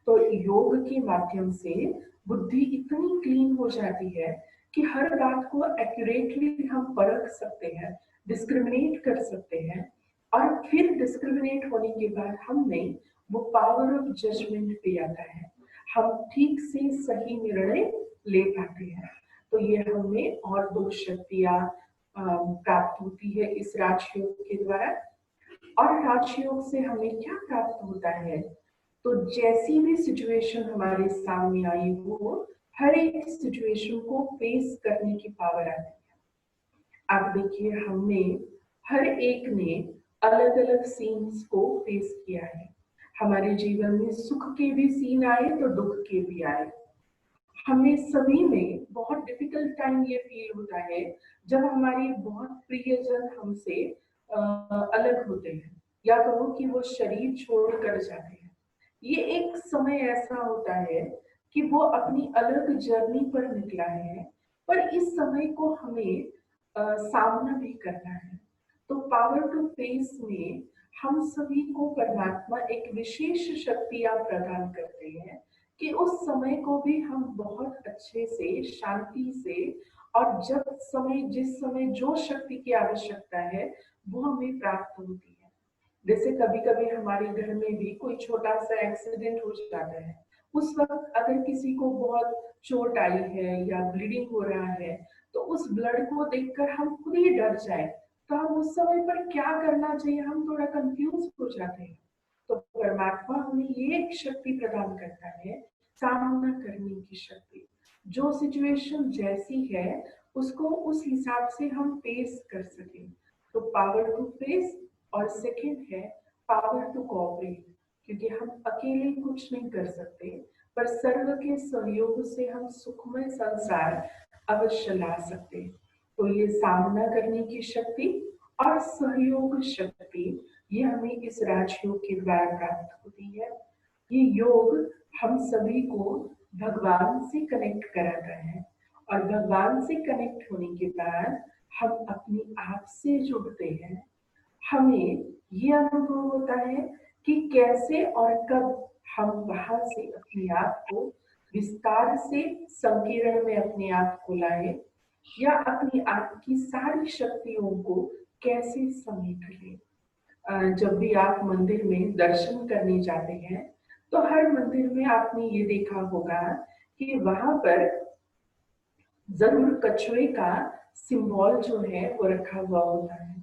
Speaker 1: तो योग के माध्यम से बुद्धि इतनी क्लीन हो जाती है कि हर बात को एक्यूरेटली हम परख सकते हैं, डिस्क्रिमिनेट कर सकते हैं, और फिर डिस्क्रिमिनेट होने के बाद हमें वो पावर ऑफ जजमेंट भी आता है, हम ठीक से सही निर्णय ले पाते हैं। तो ये हमें और दो शक्तियां प्राप्त होती है इस राजयोग के द्वारा। और राजयोग से हमें क्या प्राप्त होता है, तो जैसी भी सिचुएशन हमारे सामने आई हो, हर एक सिचुएशन को फेस करने की पावर आती है। आप देखिए, हमने हर एक ने अलग अलग सीन्स को फेस किया है। हमारे जीवन में सुख के भी सीन आए तो दुख के भी आए, हमें सभी में बहुत डिफिकल्ट टाइम ये फील होता है जब हमारी बहुत प्रियजन हमसे अलग होते हैं, या कहो कि वो शरीर छोड़ कर जाते हैं। ये एक समय ऐसा होता है कि वो अपनी अलग जर्नी पर निकला है, पर इस समय को हमें सामना भी करना है। तो पावर टू फेस में हम सभी को परमात्मा एक विशेष शक्तियां प्रदान करते हैं कि उस समय को भी हम बहुत अच्छे से, शांति से, और जब समय, जिस समय जो शक्ति की आवश्यकता है वो हमें प्राप्त होती है। जैसे कभी कभी हमारे घर में भी कोई छोटा सा एक्सीडेंट हो जाता है, उस वक्त अगर किसी को बहुत चोट आई है या ब्लीडिंग हो रहा है, तो उस ब्लड को देखकर हम खुद ही डर जाए, तो हम उस समय पर क्या करना चाहिए हम थोड़ा कंफ्यूज हो जाते हैं। तो परमात्मा हमें ये एक शक्ति प्रदान करता है, सामना करने की शक्ति। जो सिचुएशन जैसी है उसको उस हिसाब से हम फेस कर सकें। तो पावर टू फेस, और सेकंड है पावर टू कोऑपरेट, क्योंकि हम अकेले कुछ नहीं कर सकते, पर सर्व के सहयोग से हम सुखमय संसार अवश्य ला सकते हैं। तो ये सामना करने की शक्ति और सहयोग शक्ति, ये हमें इस राजयोग के द्वारा प्राप्त होती है। ये योग हम सभी को भगवान से कनेक्ट कराता है, और भगवान से कनेक्ट होने के बाद हम अपने आप से जुड़ते हैं। हमें ये अनुभव होता है कि कैसे और कब हम वहां से अपने आप को विस्तार से संकीर्ण में अपने आप को लाए, या अपनी आप की सारी शक्तियों को कैसे समेट ले। जब भी आप मंदिर में दर्शन करने जाते हैं, तो हर मंदिर में आपने ये देखा होगा कि वहां पर जरूर कछुए का सिंबल जो है वो रखा हुआ होता है।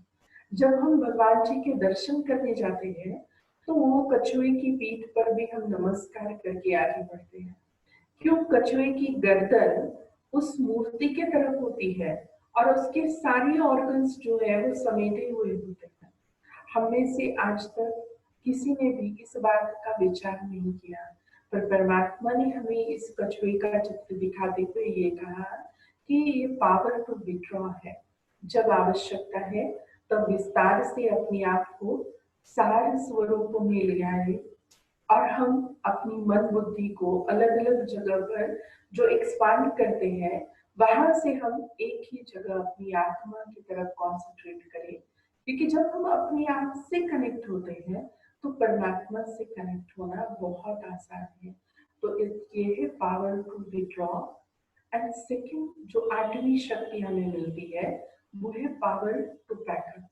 Speaker 1: जब हम भगवान जी के दर्शन करने जाते हैं, तो वो कछुए की पीठ पर भी हम नमस्कार करके आगे बढ़ते हैं। क्यों? कछुए की गर्दन उस मूर्ति के तरफ होती है, और उसके सारे ऑर्गन्स जो है वो समेटे हुए होते हैं। हम में से आज तक किसी ने भी इस बात का विचार नहीं किया, पर परमात्मा ने हमें इस कछुए का चित्र दिखाते हुए ये कहा कि ये पावर टू विड्रॉ है। जब आवश्यकता है तब विस्तार से अपने आप को सार स्वरूप में ले आए, और हम अपनी मन बुद्धि को अलग अलग जगह पर जो एक्सपांड करते हैं, वहां से हम एक ही जगह अपनी आत्मा की तरफ कॉन्सेंट्रेट करें। क्योंकि जब हम अपने आप से कनेक्ट होते हैं, तो परमात्मा से कनेक्ट होना बहुत आसान है। तो ये है power to withdraw. And second जो आठवीं शक्ति हमें मिलती है, वो है पावर टू पैकअप।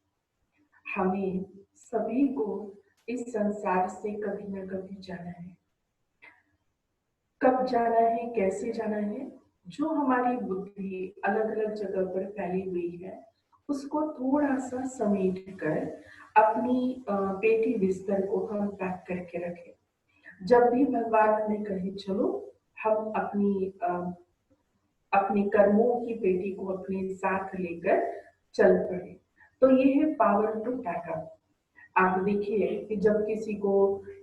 Speaker 1: हमें सभी को इस संसार से कभी ना कभी जाना है। कब जाना है, कैसे जाना है, जो हमारी बुद्धि अलग अलग जगह पर फैली हुई है, उसको थोड़ा सा समेट कर अपनी पेटी बिस्तर को हम पैक करके रखें। जब भी भगवान हमें कहे चलो, हम अपने कर्मों की पेटी को अपने साथ लेकर चल पड़े। तो ये है पावर टू पैकअप। आप देखिए कि जब किसी को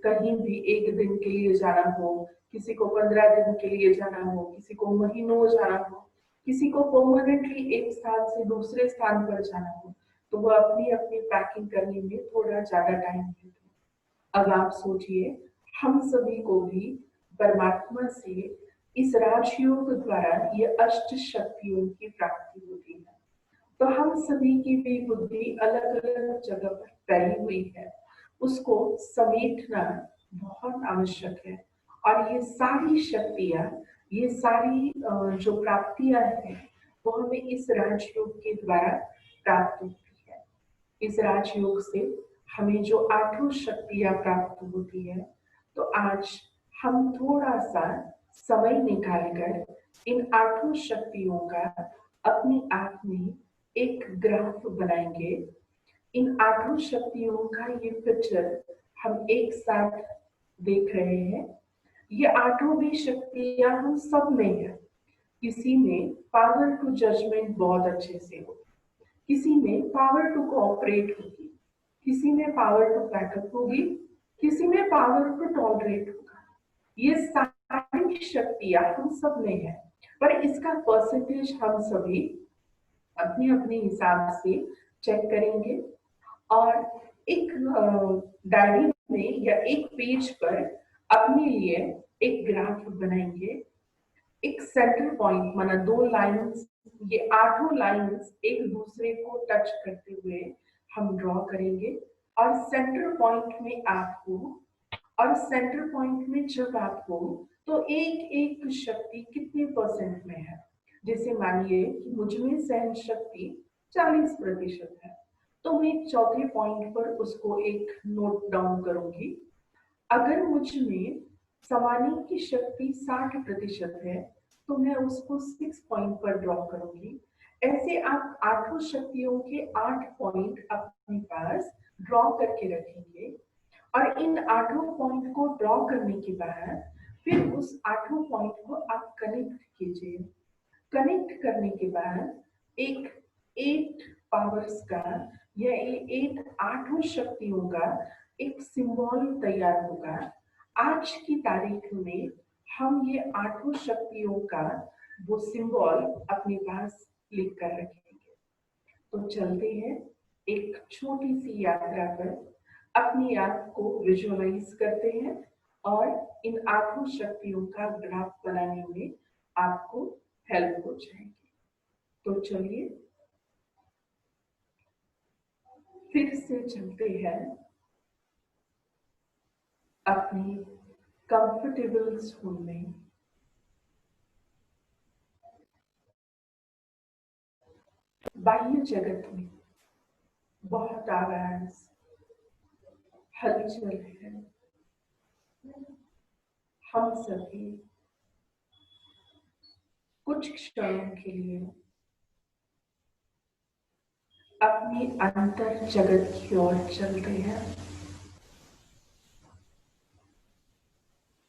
Speaker 1: कहीं भी एक दिन के लिए जाना हो, किसी को 15 दिन के लिए जाना हो, किसी को महीनों जाना हो, किसी को परमानेंटली एक स्थान से दूसरे स्थान पर जाना हो, तो वो अपनी अपनी पैकिंग करने में थोड़ा ज्यादा टाइम लेते हैं। अब आप सोचिए, हम सभी को भी परमात्मा से इस राजयोग द्वारा ये अष्ट शक्तियों की प्राप्ति होती है। तो हम सभी की भी बुद्धि अलग अलग जगह पर फैली हुई है, उसको समेटना बहुत आवश्यक है। और ये सारी शक्तियां, ये सारी जो प्राप्तियां हैं, वो हमें इस राजयोग के द्वारा प्राप्त होती है। इस राजयोग से हमें जो आठों शक्तियां प्राप्त होती है, तो आज हम थोड़ा सा समय निकालकर इन आठों शक्तियों का अपने आप में एक ग्राफ बनाएंगे। इन आठों शक्तियों का ये पिक्चर हम एक साथ देख रहे हैं। ये आठों भी शक्तियां हम सब में है। किसी में पावर टू जजमेंट बहुत अच्छे से हो, किसी में पावर टू कोऑपरेट होगी, किसी में पावर टू बैकअप होगी, किसी में पावर टू टॉलरेट होगा। ये सारी शक्तियां हम सब में है, पर इसका परसेंटेज हम सभी अपने अपने हिसाब से चेक करेंगे और एक डायरी में या एक पेज पर अपने लिए एक ग्राफ बनाएंगे। एक सेंटर पॉइंट माना 2 लाइंस, ये 8 लाइंस एक दूसरे को टच करते हुए हम ड्रॉ करेंगे और सेंटर पॉइंट में आपको और सेंटर पॉइंट में जब आपको तो एक एक शक्ति कितने परसेंट में है। जैसे मानिए कि मुझ में सहन शक्ति 40% है, तो मैं चौथे पॉइंट पर उसको एक नोट डाउन करूंगी। अगर मुझ में समाने की शक्ति 60% है, तो मैं उसको 6 पॉइंट पर ड्रॉ करूंगी। ऐसे आप आठों शक्तियों के 8 पॉइंट अपने पास ड्रॉ करके रखेंगे और इन आठों पॉइंट को ड्रॉ करने के बाद फिर उस आठों पॉइंट को आप कनेक्ट कीजिए। कनेक्ट करने के बाद एक 8 पावर्स का या 8 शक्तियों का एक सिंबल तैयार होगा। आज की तारीख में हम ये आठों शक्तियों का वो सिंबल अपने पास लिख कर रखेंगे। तो चलते हैं एक छोटी सी यात्रा पर, अपने आप को विजुअलाइज करते हैं और इन आठों शक्तियों का ग्राफ बनाने में आपको हेल्प हो जाएगी। तो चलिए फिर से चलते हैं अपनी कंफर्टेबल जोन में। बाह्य जगत में बहुत आवाज, हलचल है। हम सभी कुछ क्षणों के लिए अपनी अंतर जगत की ओर चलते हैं।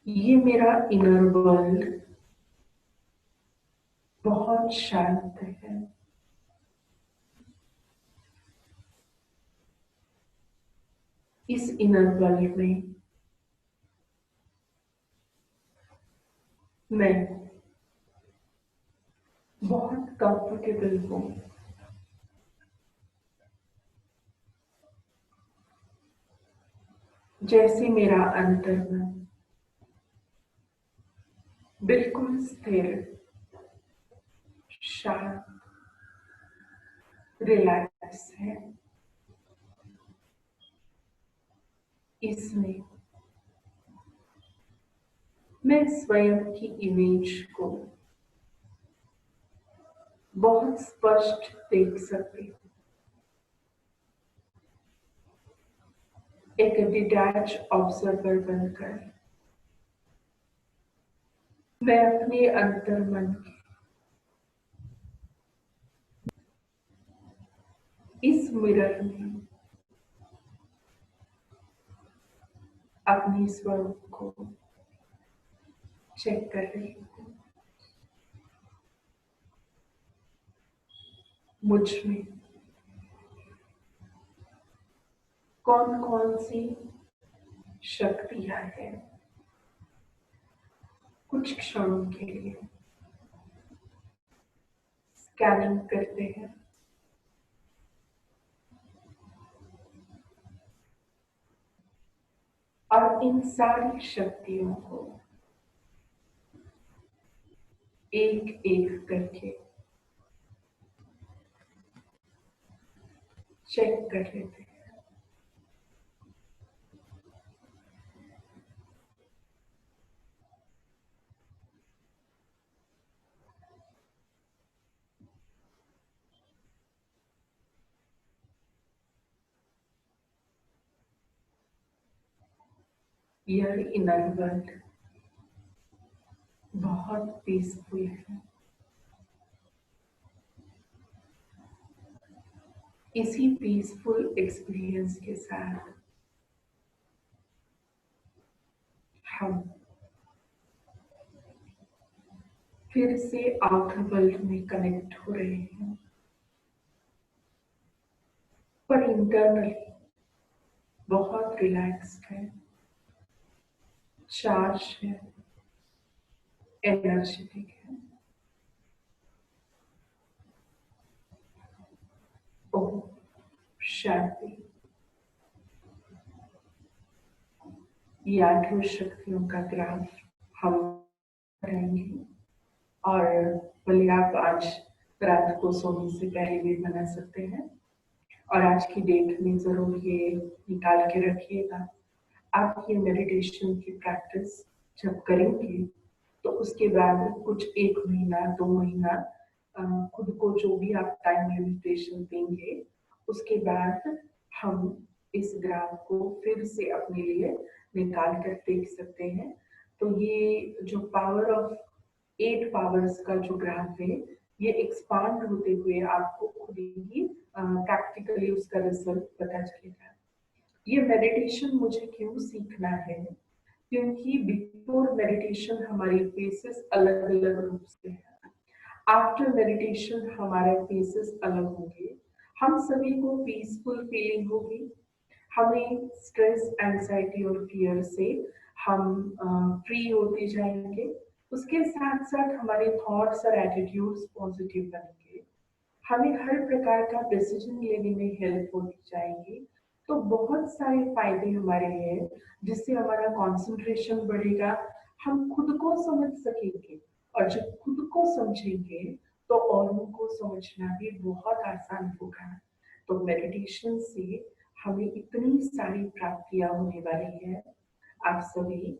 Speaker 1: ये मेरा इनर वर्ल्ड बहुत शांत है। इस इनर वर्ल्ड में मैं बहुत कंफर्टेबल हूँ। जैसे मेरा अंतर्मन बिल्कुल स्थिर, शांत, रिलैक्स है। इसमें मैं स्वयं की इमेज को बहुत स्पष्ट देख सकती हूँ। एक डिटैच ऑब्जर्वर बनकर मैं अपने अंतर्मन के इस मिरर में अपने स्वरूप को चेक कर रही हूँ। मुझ में कौन कौन सी शक्तियां हैं। कुछ क्षणों के लिए स्कैनिंग करते हैं। और इन सारी शक्तियों को एक एक करके चेक कर लेते हैं। यह इनर वर्ल्ड बहुत पीसफुल है। इसी पीसफुल एक्सपीरियंस के साथ हम फिर से आउटर वर्ल्ड में कनेक्ट हो रहे हैं, पर इंटरनली बहुत रिलैक्स्ड है, चार्ज है, एनर्जेटिक है। ओह, शांति। ये आठों शक्तियों का ग्राफ हम बनाएंगे और भले आप आज रात को सोने से पहले भी बना सकते हैं और आज की डेट में जरूर ये निकाल के रखिएगा। आप ये मेडिटेशन की प्रैक्टिस जब करेंगे तो उसके बाद कुछ 1 महीना 2 महीना खुद को जो भी आप टाइम लिमिटेशन देंगे उसके बाद हम इस ग्राफ को फिर से अपने लिए निकाल कर देख सकते हैं। तो ये जो पावर ऑफ 8 पावर्स का जो ग्राफ है ये एक्सपांड होते हुए आपको खुद ही प्रैक्टिकली उसका रिजल्ट पता चलेगा। ये मेडिटेशन मुझे क्यों सीखना है, क्योंकि बिफोर मेडिटेशन हमारी फेसेस अलग अलग रूप से है, आफ्टर मेडिटेशन हमारे फेसेस अलग होंगे। हम सभी को पीसफुल फीलिंग होगी, हमें स्ट्रेस एंजाइटी और फियर से हम फ्री होते जाएंगे। उसके साथ साथ हमारे थॉट्स और एटीट्यूड्स पॉजिटिव बनेंगे, हमें हर प्रकार का डिसीजन लेने में हेल्प होती जाएगी। तो बहुत सारे फायदे हमारे हैं जिससे हमारा कंसंट्रेशन बढ़ेगा, हम खुद को समझ सकेंगे और जब खुद को समझेंगे तो औरों को समझना भी बहुत आसान होगा। तो मेडिटेशन से हमें इतनी सारी प्राप्तियां होने वाली है। आप सभी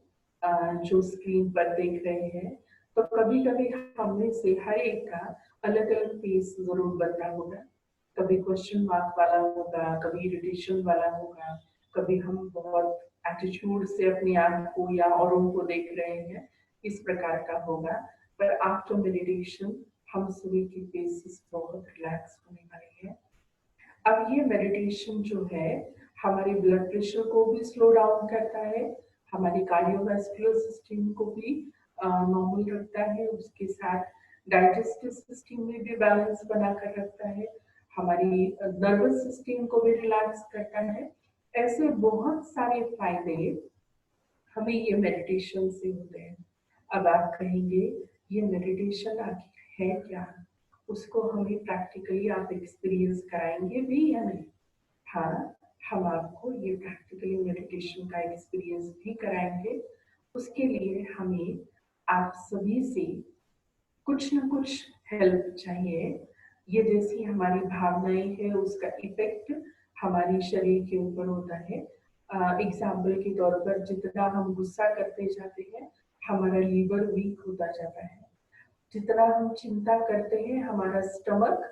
Speaker 1: जो स्क्रीन पर देख रहे हैं, तो कभी कभी हम में से हर एक का अलग अलग फेस जरूर बनना होगा। कभी क्वेश्चन मार्क वाला होगा, कभी इरिटेशन वाला होगा, कभी हम बहुत एटीट्यूड से अपने आप को या औरों को देख रहे हैं, इस प्रकार का होगा। पर आफ्टर मेडिटेशन हम सभी की फेसेस बहुत रिलैक्स होने वाली है। अब ये मेडिटेशन जो है हमारे ब्लड प्रेशर को भी स्लो डाउन करता है, हमारी कार्डियोवास्कुलर सिस्टम को भी नॉर्मल रखता है, उसके साथ डाइजेस्टिव सिस्टम में भी बैलेंस बना कर रखता है, हमारी नर्वस सिस्टम को भी रिलैक्स करता है। ऐसे बहुत सारे फायदे हमें ये मेडिटेशन से होते हैं। अब आप कहेंगे ये मेडिटेशन आखिर है क्या, उसको हमें प्रैक्टिकली आप एक्सपीरियंस कराएंगे भी या नहीं? हाँ, हम आपको ये प्रैक्टिकली मेडिटेशन का एक्सपीरियंस भी कराएंगे। उसके लिए हमें आप सभी से कुछ ना कुछ हेल्प चाहिए। ये जैसी हमारी भावनाएं है उसका इफेक्ट हमारे शरीर के ऊपर होता है। एग्जाम्पल के तौर पर जितना हम गुस्सा करते जाते हैं हमारा लीवर वीक होता जाता है, जितना हम चिंता करते हैं हमारा स्टमक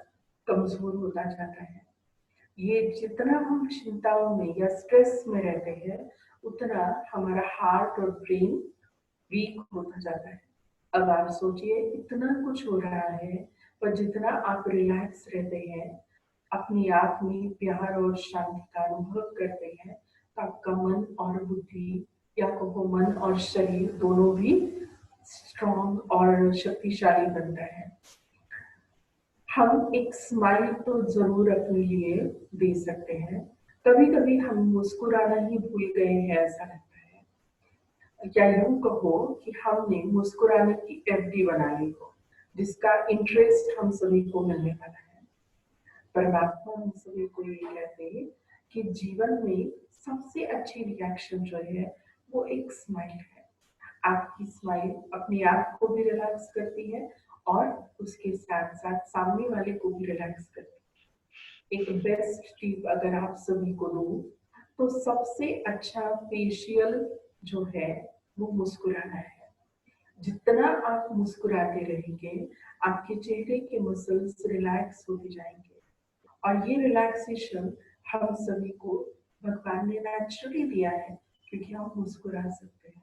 Speaker 1: कमजोर होता जाता है। ये जितना हम चिंताओं में या स्ट्रेस में रहते हैं उतना हमारा हार्ट और ब्रेन वीक होता जाता है। अब आप सोचिए इतना कुछ हो रहा है, पर जितना आप रिलैक्स रहते हैं, अपने आप में प्यार और शांति का अनुभव करते हैं, तो आपका मन और बुद्धि या कहो मन और शरीर दोनों भी स्ट्रॉन्ग और शक्तिशाली बनता है। हम एक स्माइल तो जरूर अपने लिए दे सकते हैं। कभी कभी हम मुस्कुराना ही भूल गए हैं ऐसा लगता है, या यूं कहो कि हमने मुस्कुराने की एफडी बना ली हो जिसका इंटरेस्ट हम सभी को मिलने वाला है। परमात्मा हम सभी को ये कहते हैं कि जीवन में सबसे अच्छी रिएक्शन जो है वो एक स्माइल है। आपकी स्माइल अपने आप को भी रिलैक्स करती है और उसके साथ साथ सामने वाले को भी रिलैक्स करती है। एक बेस्ट टिप अगर आप सभी को दूं तो सबसे अच्छा फेशियल जो है वो मुस्कुराना है। जितना आप मुस्कुराते रहेंगे आपके चेहरे के मसल्स रिलैक्स होते जाएंगे और ये रिलैक्सेशन हम सभी को भगवान ने नेचुरली दिया है क्योंकि हम मुस्कुरा सकते हैं।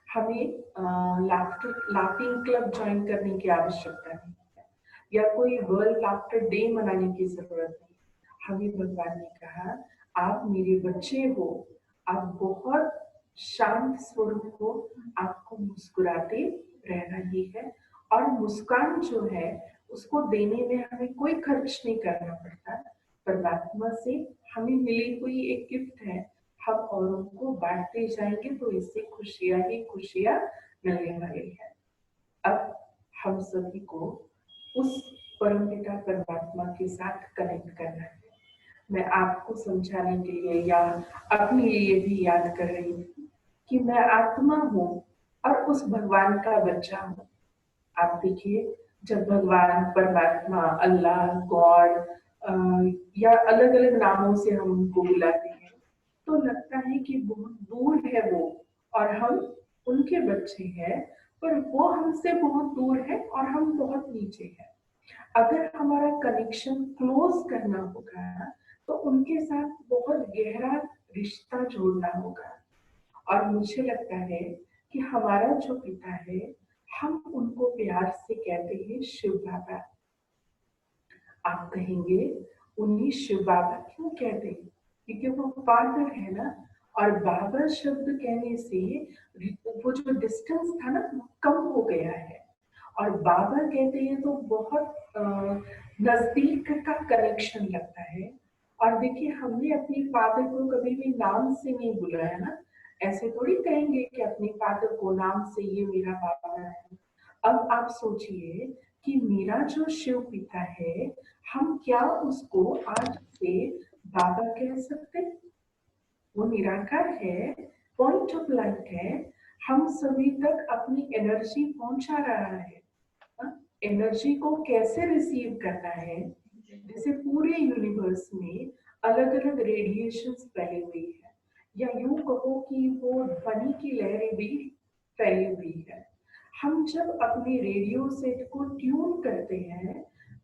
Speaker 1: हमें लाफिंग क्लब ज्वाइन करने की आवश्यकता नहीं है या कोई वर्ल्ड लाफ्टर डे मनाने की जरूरत नहीं। हमें भगवान ने कहा आप मेरे बच्चे हो, आप बहुत शांत स्वरूप हो, आपको मुस्कुराते रहना ही है। और मुस्कान जो है उसको देने में हमें कोई खर्च नहीं करना पड़ता, परमात्मा से हमें मिली हुई एक गिफ्ट है, हम औरों को बांटते जाएंगे तो इससे खुशियां ही खुशियां मिलने वाली है। अब हम सभी को उस परमपिता परमात्मा के साथ कनेक्ट करना है। मैं आपको समझाने के लिए या अपने लिए भी याद कर रही थी कि मैं आत्मा हूँ और उस भगवान का बच्चा हूँ। आप देखिए, जब भगवान परमात्मा अल्लाह गॉड या अलग अलग नामों से हम उनको बुलाते हैं तो लगता है कि बहुत दूर है वो और हम उनके बच्चे हैं, पर वो हमसे बहुत दूर है और हम बहुत नीचे हैं। अगर हमारा कनेक्शन क्लोज करना होगा तो उनके साथ बहुत गहरा रिश्ता जोड़ना होगा। और मुझे लगता है कि हमारा जो पिता है, हम उनको प्यार से कहते हैं शिव बाबा। आप कहेंगे उन्हें शिव बाबा क्यों कहते हैं? क्योंकि वो फादर है ना। और बाबा शब्द कहने से वो जो डिस्टेंस था ना वो कम हो गया है। और बाबा कहते हैं तो बहुत नजदीक का कनेक्शन लगता है। और देखिए, हमने अपने फादर को कभी भी नाम से नहीं बुलाया ना। ऐसे थोड़ी कहेंगे कि अपने फादर को नाम से, ये मेरा पापा है। अब आप सोचिए कि मेरा जो शिव पिता है, हम क्या उसको आज से बाबा कह सकते हैं? वो निराकार है, पॉइंट ऑफ लाइट है, हम सभी तक अपनी एनर्जी पहुंचा रहा है। एनर्जी को कैसे रिसीव करना है? जैसे पूरे यूनिवर्स में अलग अलग रेडिएशंस फैली हुई है, या यूं कहो कि वो ध्वनि की लहरें भी फैली हुई है। हम जब अपने रेडियो सेट को ट्यून करते हैं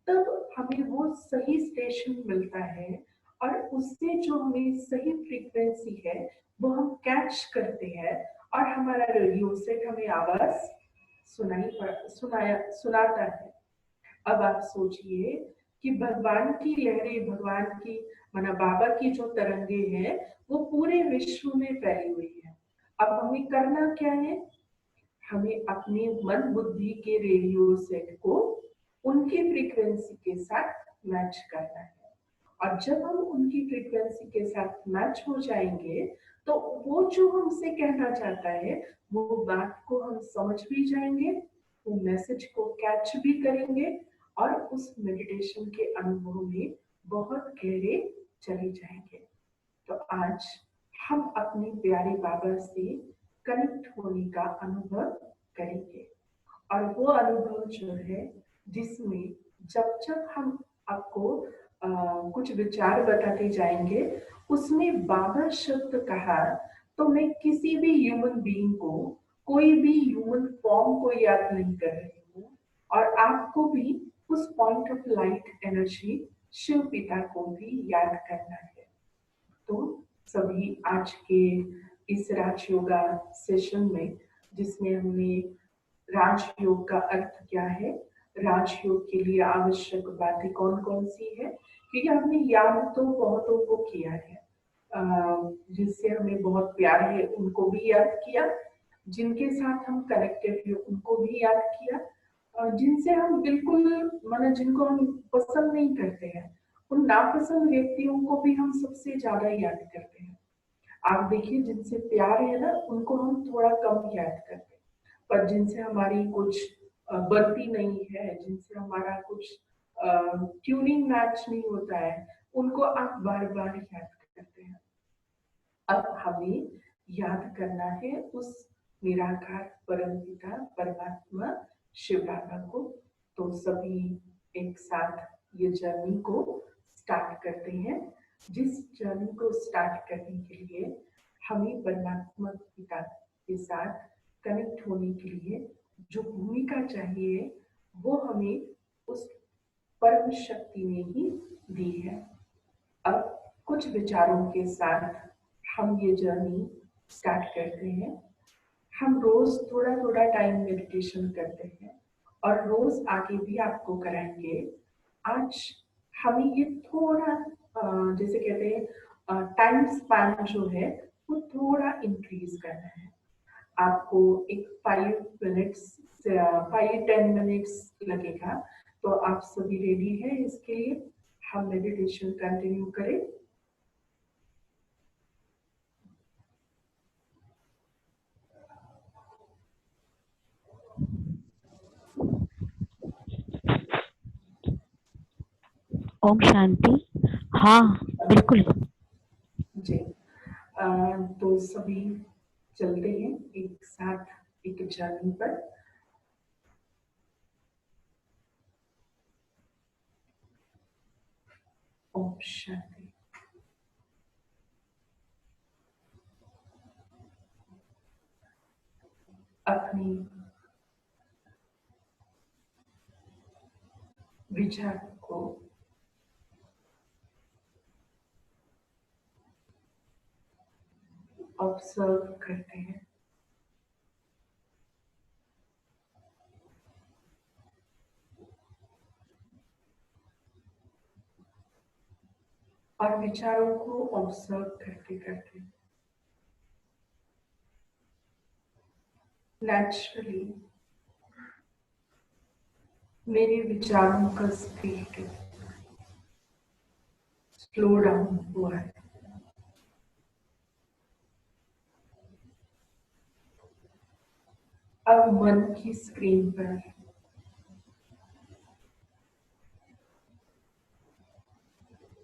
Speaker 1: तब हमें वो सही स्टेशन मिलता है और उससे जो हमें सही फ्रीक्वेंसी है वो हम कैच करते हैं और हमारा रेडियो सेट हमें आवाज सुनाता है। अब आप सोचिए कि भगवान की लहरें, भगवान की माना बाबा की जो तरंगे हैं वो पूरे विश्व में फैली हुई है। अब हमें करना क्या है? हमें अपने मन बुद्धि के रेडियो सेट को उनकी फ्रीक्वेंसी के साथ मैच करना है। और जब हम उनकी फ्रीक्वेंसी के साथ मैच हो जाएंगे तो वो जो हमसे कहना चाहता है वो बात को हम समझ भी जाएंगे, वो मैसेज को कैच भी करेंगे और उस मेडिटेशन के अनुभव में बहुत गहरे चले जाएंगे। तो आज हम अपने प्यारे बाबा से कनेक्ट होने का अनुभव करेंगे। और वो अनुभव जो है जिसमें जब जब हम आपको कुछ विचार बताते जाएंगे, उसमें बाबा शब्द कहा तो मैं किसी भी ह्यूमन बीइंग को, कोई भी ह्यूमन फॉर्म को याद नहीं कर रही हूँ। और आपको भी उस point of light energy Shiv पिता को भी याद करना है। तो सभी आज के इस राजयोगा सेशन में, जिसमें हमने राजयोग का अर्थ क्या है, राजयोग के लिए आवश्यक बातें कौन कौन सी है, क्योंकि हमने याद तो बहुतों को किया है, जिससे हमें बहुत प्यार है उनको भी याद किया, जिनके साथ हम कनेक्टेड है उनको भी याद किया, जिनसे हम बिल्कुल माने जिनको हम पसंद नहीं करते हैं, उन नापसंद व्यक्तियों को भी हम सबसे ज्यादा याद करते हैं। आप देखिए, जिनसे प्यार है ना उनको हम थोड़ा कम याद करते हैं, पर जिनसे हमारी कुछ बनती नहीं है, जिनसे हमारा कुछ ट्यूनिंग मैच नहीं होता है, उनको आप बार बार याद करते हैं। अब हमें याद करना है उस निराकार परमपिता परमात्मा शिव बाबा को। तो सभी एक साथ ये जर्नी को स्टार्ट करते हैं। जिस जर्नी को स्टार्ट करने के लिए हमें परमात्मा पिता के साथ कनेक्ट होने के लिए जो भूमिका चाहिए वो हमें उस परम शक्ति ने ही दी है। अब कुछ विचारों के साथ हम ये जर्नी स्टार्ट करते हैं। हम रोज थोड़ा थोड़ा टाइम मेडिटेशन करते हैं और रोज आगे भी आपको कराएंगे। आज हमें ये थोड़ा जैसे कहते हैं टाइम स्पैन जो है वो थोड़ा इंक्रीज करना है। आपको एक 5 मिनट्स 5-10 मिनट्स लगेगा। तो आप सभी रेडी हैं इसके लिए? हम मेडिटेशन कंटिन्यू करें।
Speaker 2: ओम शांति। हाँ, बिल्कुल।
Speaker 1: जी। अ, तो सभी चलते हैं एक साथ एक जर्नी पर। ओम शांति। अपनी विचार को ऑब्जर्व करते हैं। और विचारों को ऑब्जर्व करते करते नेचुरली मेरे विचारों का स्पीड स्लो डाउन हुआ है। अब मन की स्क्रीन पर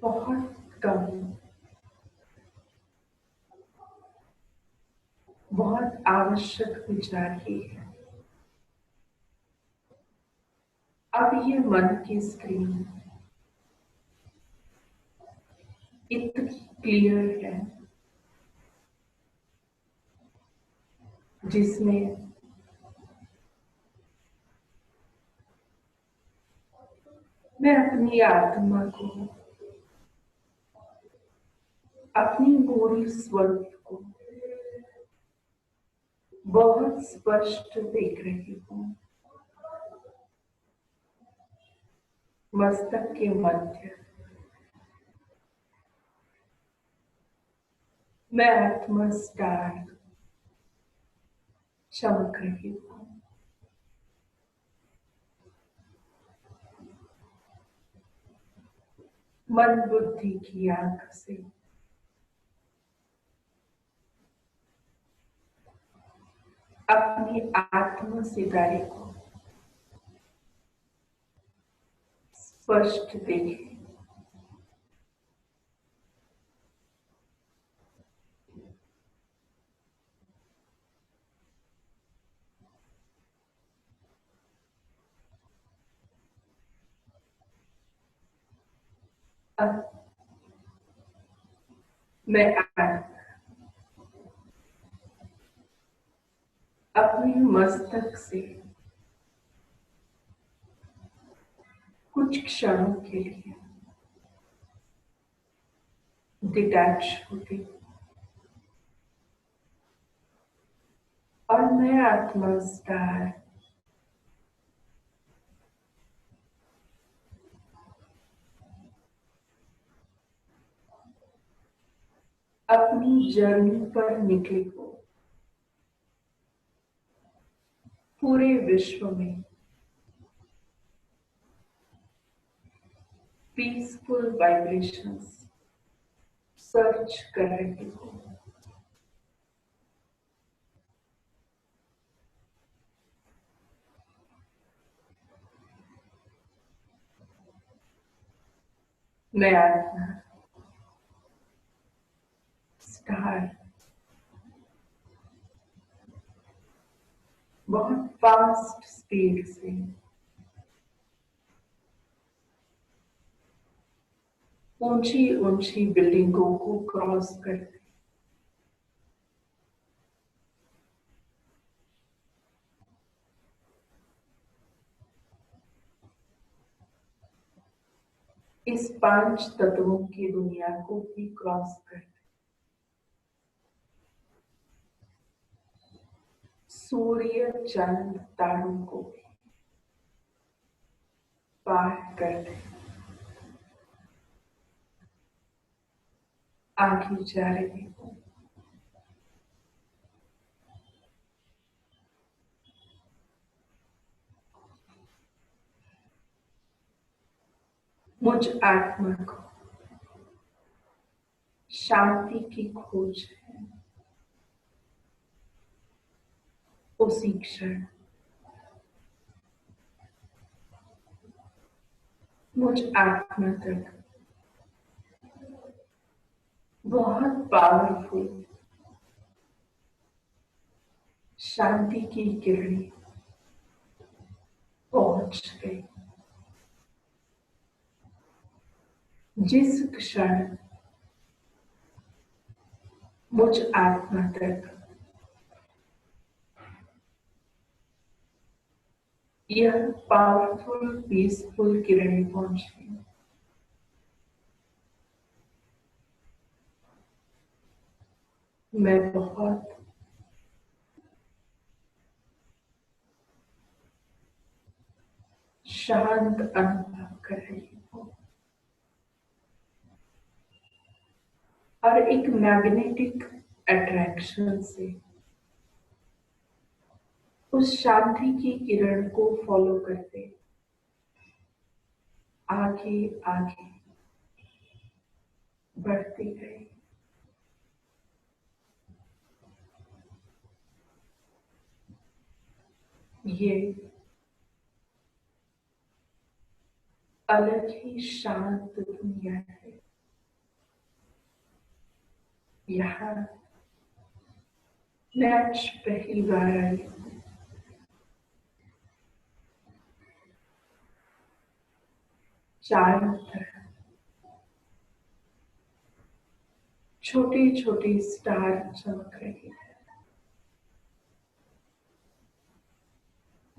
Speaker 1: बहुत कम, बहुत आवश्यक विचार ही है। अब ये मन की स्क्रीन इतनी क्लियर है जिसमें मैं अपनी आत्मा को, अपनी मूल स्वरूप को बहुत स्पष्ट देख रही हूँ। मस्तक के मध्य मैं आत्मा स्टार चमक रही हूँ। मन बुद्धि की आंख से अपनी आत्मा सितारे को स्पष्ट देखें। अब मैं अपने मस्तक से कुछ क्षणों के लिए डिटैच होती और मैं आत्मा स्टार अपनी जर्नी पर निकली हूँ। पूरे विश्व में पीसफुल वाइब्रेशंस सर्च कर रही हूँ। मैं आत्मा स्टार बहुत फास्ट स्पीड से ऊंची ऊंची बिल्डिंगों को क्रॉस करते इस 5 तत्वों की दुनिया को भी क्रॉस करते सूर्य चंद्र तारों को भी पार करते आगे जा रही हूँ। मुझ आत्मा को शांति की खोज है। उसी क्षण मुझ आत्मा तक बहुत पावरफुल शांति की किरणें पहुंच गई। जिस क्षण मुझ आत्मा तक यह पावरफुल पीसफुल किरणें पहुंची, मैं बहुत शांत अनुभव कर रही हूँ और एक मैग्नेटिक अट्रैक्शन से उस शांति की किरण को फॉलो करते आगे आगे बढ़ती गई। ये अलग ही शांत दुनिया है। यहाँ मैं आज पहली बार आई हूँ। चारों तरफ छोटे छोटे स्टार चमक रहे हैं।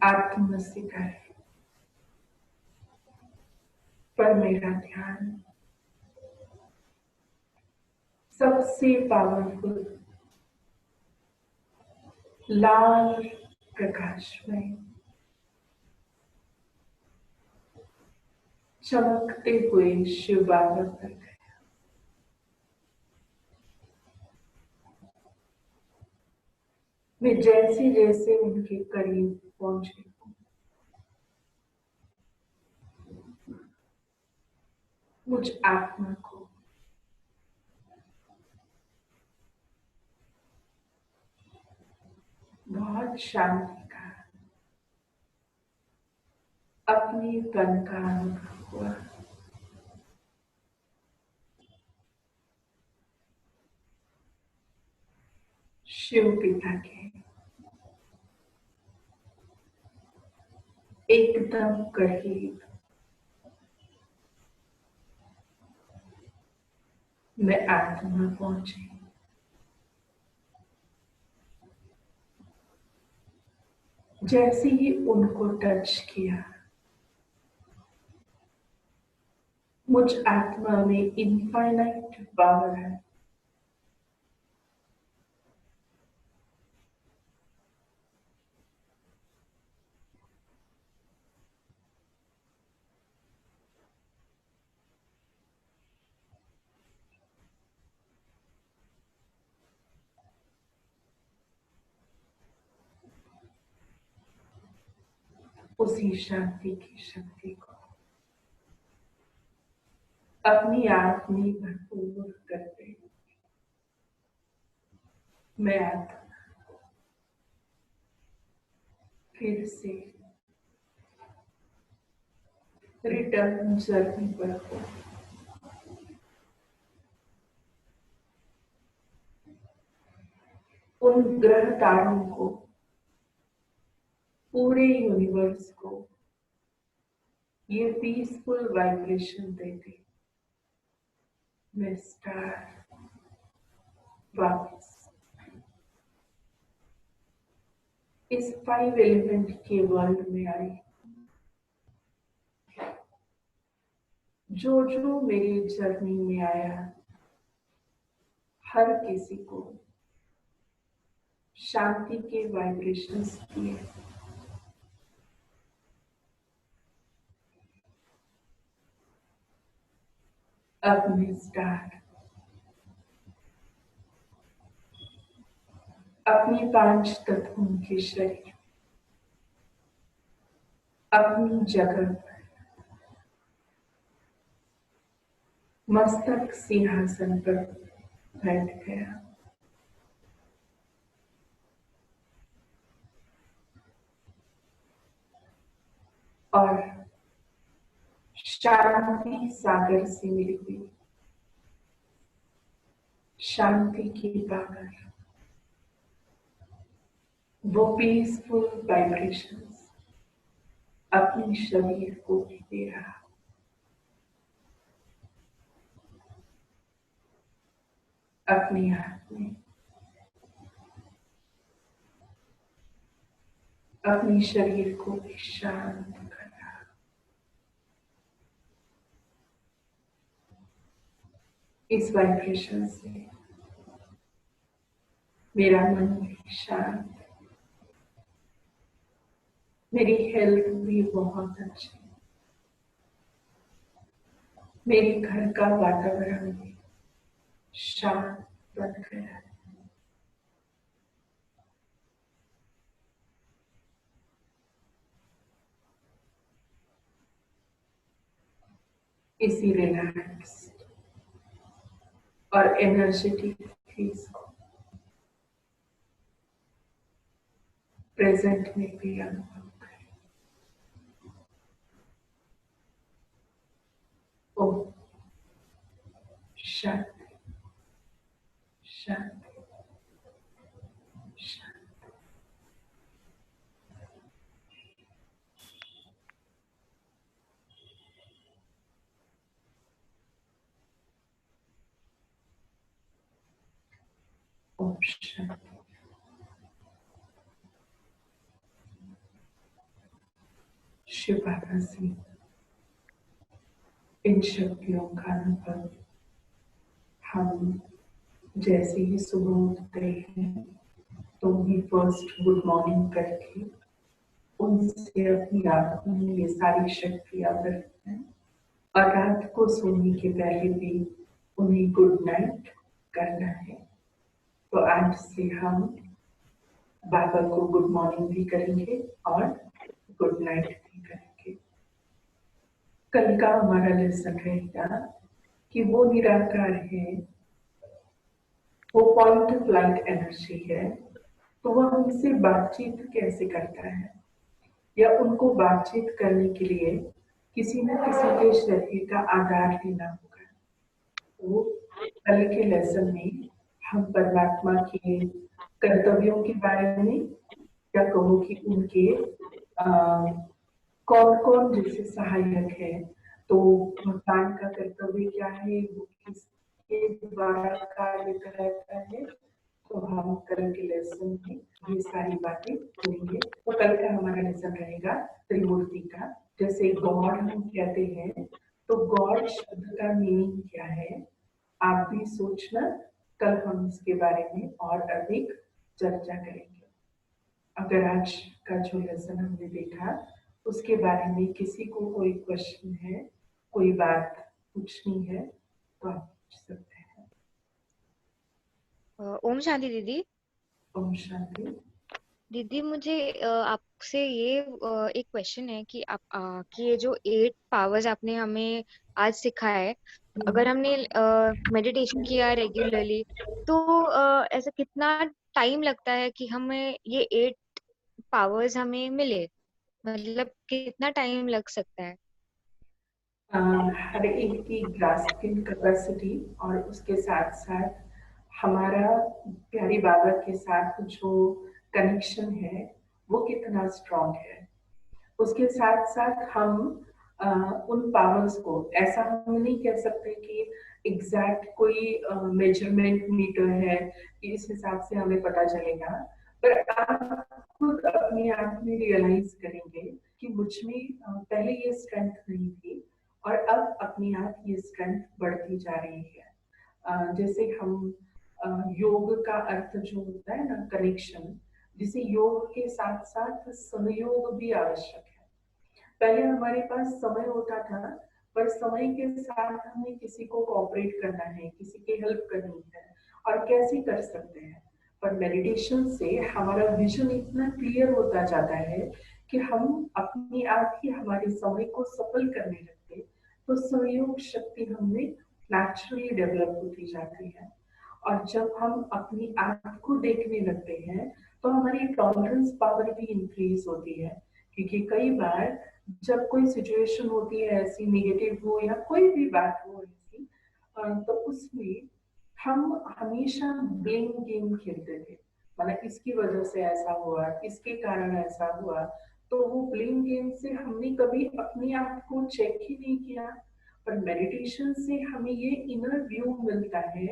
Speaker 1: आत्मसिका है, पर मेरा ध्यान सबसे पावरफुल लाल प्रकाश में चमकते हुए शिव बाबा पर गया। मैं जैसे जैसे उनके करीब पहुंची हूँ, मुझ आत्मा को बहुत शांति का अपनी तन का अनुभव हुआ। शिव पिता के एकदम करीब मैं आत्मा पहुंची। जैसे ही उनको टच किया, मुझ आत्मा में इनफाइनाइट पावर है। उसी शांति की शक्ति को अपनी आंख में भरपूर करते मैं आत्मा फिर से रिटर्न जर्नी पर हूँ। उन ग्रह तारों को, पूरे यूनिवर्स को ये पीसफुल वाइब्रेशन देते मैं स्टार वापस इस 5 एलिमेंट के वर्ल्ड में आई। जो जो मेरी जर्नी में आया, हर किसी को शांति के वाइब्रेशंस दिए। अपने स्टार, अपनी 5 तत्वों के शरीर, अपनी जगह पर मस्तक सिंहासन पर बैठ गया और शांति सागर से मिली हुई शांति की पावर, वो पीसफुल वाइब्रेशंस अपने शरीर को भी दे रहा, अपने हाथ में अपने शरीर को भी शांत कर रहा। इस वाइब्रेशन से मेरा मन भी शांत, मेरी हेल्थ भी बहुत अच्छी, मेरे घर का वातावरण भी शांत बन गया है। इसी रिलैक्स और एनर्जेटिक फेस को प्रेजेंट में भी अनुभव करें। ओम शांति शांति शांति। ओम शांति। शिव बाबा से इन शक्तियों का अनुभव हम जैसे ही सुबह उठते हैं तो उन्हें फर्स्ट गुड मॉर्निंग करके उनसे अपनी आंखों में ये सारी शक्तियां बरतते हैं और रात को सोने के पहले भी उन्हें गुड नाइट करना है। तो आज से हम बाबा को गुड मॉर्निंग भी करेंगे और गुड नाइट भी करेंगे। कल का हमारा लेसन रहेगा कि वो निराकार है, वो पॉइंट ऑफ लाइट एनर्जी है, तो वह हमसे बातचीत कैसे करता है, या उनको बातचीत करने के लिए किसी न किसी के शरीर का आधार लेना होगा। तो कल के लेसन में हम परमात्मा के कर्तव्यों के बारे में, या कहो कि उनके कौन कौन जैसे सहायक है, तो भगवान का कर्तव्य क्या है, वो किसके द्वारा कार्य कराता है, तो हम कल के लेसन में ये सारी बातें सुनेंगे। तो कल का हमारा लेसन रहेगा त्रिमूर्ति का। जैसे गॉड हम कहते हैं, तो गॉड शब्द का मीनिंग क्या है आप भी सोचना। कल हम इसके बारे में और अधिक चर्चा करेंगे। अगर आज का जो लेसन हमने देखा उसके बारे में किसी को कोई क्वेश्चन है, कोई बात पूछनी है, तो आप पूछ सकते हैं।
Speaker 3: ओम शांति दीदी।
Speaker 1: ओम शांति।
Speaker 3: दीदी मुझे आपसे ये एक क्वेश्चन है कि आप कि ये जो 8 पावर्स आपने हमें आज सिखाया है, अगर हमने मेडिटेशन किया रेगुलरली तो ऐसा कितना टाइम लगता है कि हमें ये 8 पावर्स हमें मिले, मतलब कितना टाइम लग सकता है?
Speaker 1: हर एक की ग्रास्पिंग कैपेसिटी और उसके साथ साथ हमारा प्यारी बाबा के साथ जो कनेक्शन है वो कितना स्ट्रॉन्ग है, उसके साथ साथ हम उन पावर्स को, ऐसा हम नहीं कह सकते कि एग्जैक्ट कोई मेजरमेंट मीटर है कि इस हिसाब से हमें पता चलेगा, पर आप खुद अपने आप में रियलाइज करेंगे कि मुझ में पहले ये स्ट्रेंथ नहीं थी और अब अपने आप ये स्ट्रेंथ बढ़ती जा रही है। जैसे हम योग का अर्थ जो होता है ना कनेक्शन, जिसे योग के साथ साथ संयोग भी आवश्यक है। पहले हमारे पास समय होता था, पर समय के साथ हमें किसी को कोऑपरेट करना है, किसी की हेल्प करनी है, और कैसे कर सकते हैं। पर मेडिटेशन से हमारा विजन इतना क्लियर होता जाता है कि हम अपने आप ही हमारे समय को सफल करने लगते, तो संयोग शक्ति हमने नेचुरली डेवलप होती जाती है। और जब हम अपनी आँख को देखने लगते हैं तो हमारी टॉलरेंस पावर भी इंक्रीज होती है क्योंकि कई बार जब कोई सिचुएशन होती है ऐसी नेगेटिव हो या कोई भी बात हो ऐसी, तो उसमें हम हमेशा ब्लेम गेम खेलते थे, मतलब इसकी वजह से ऐसा हुआ, इसके कारण ऐसा हुआ। तो वो ब्लेम गेम से हमने कभी अपने आप को चेक ही नहीं किया। पर मेडिटेशन से हमें ये इनर व्यू मिलता है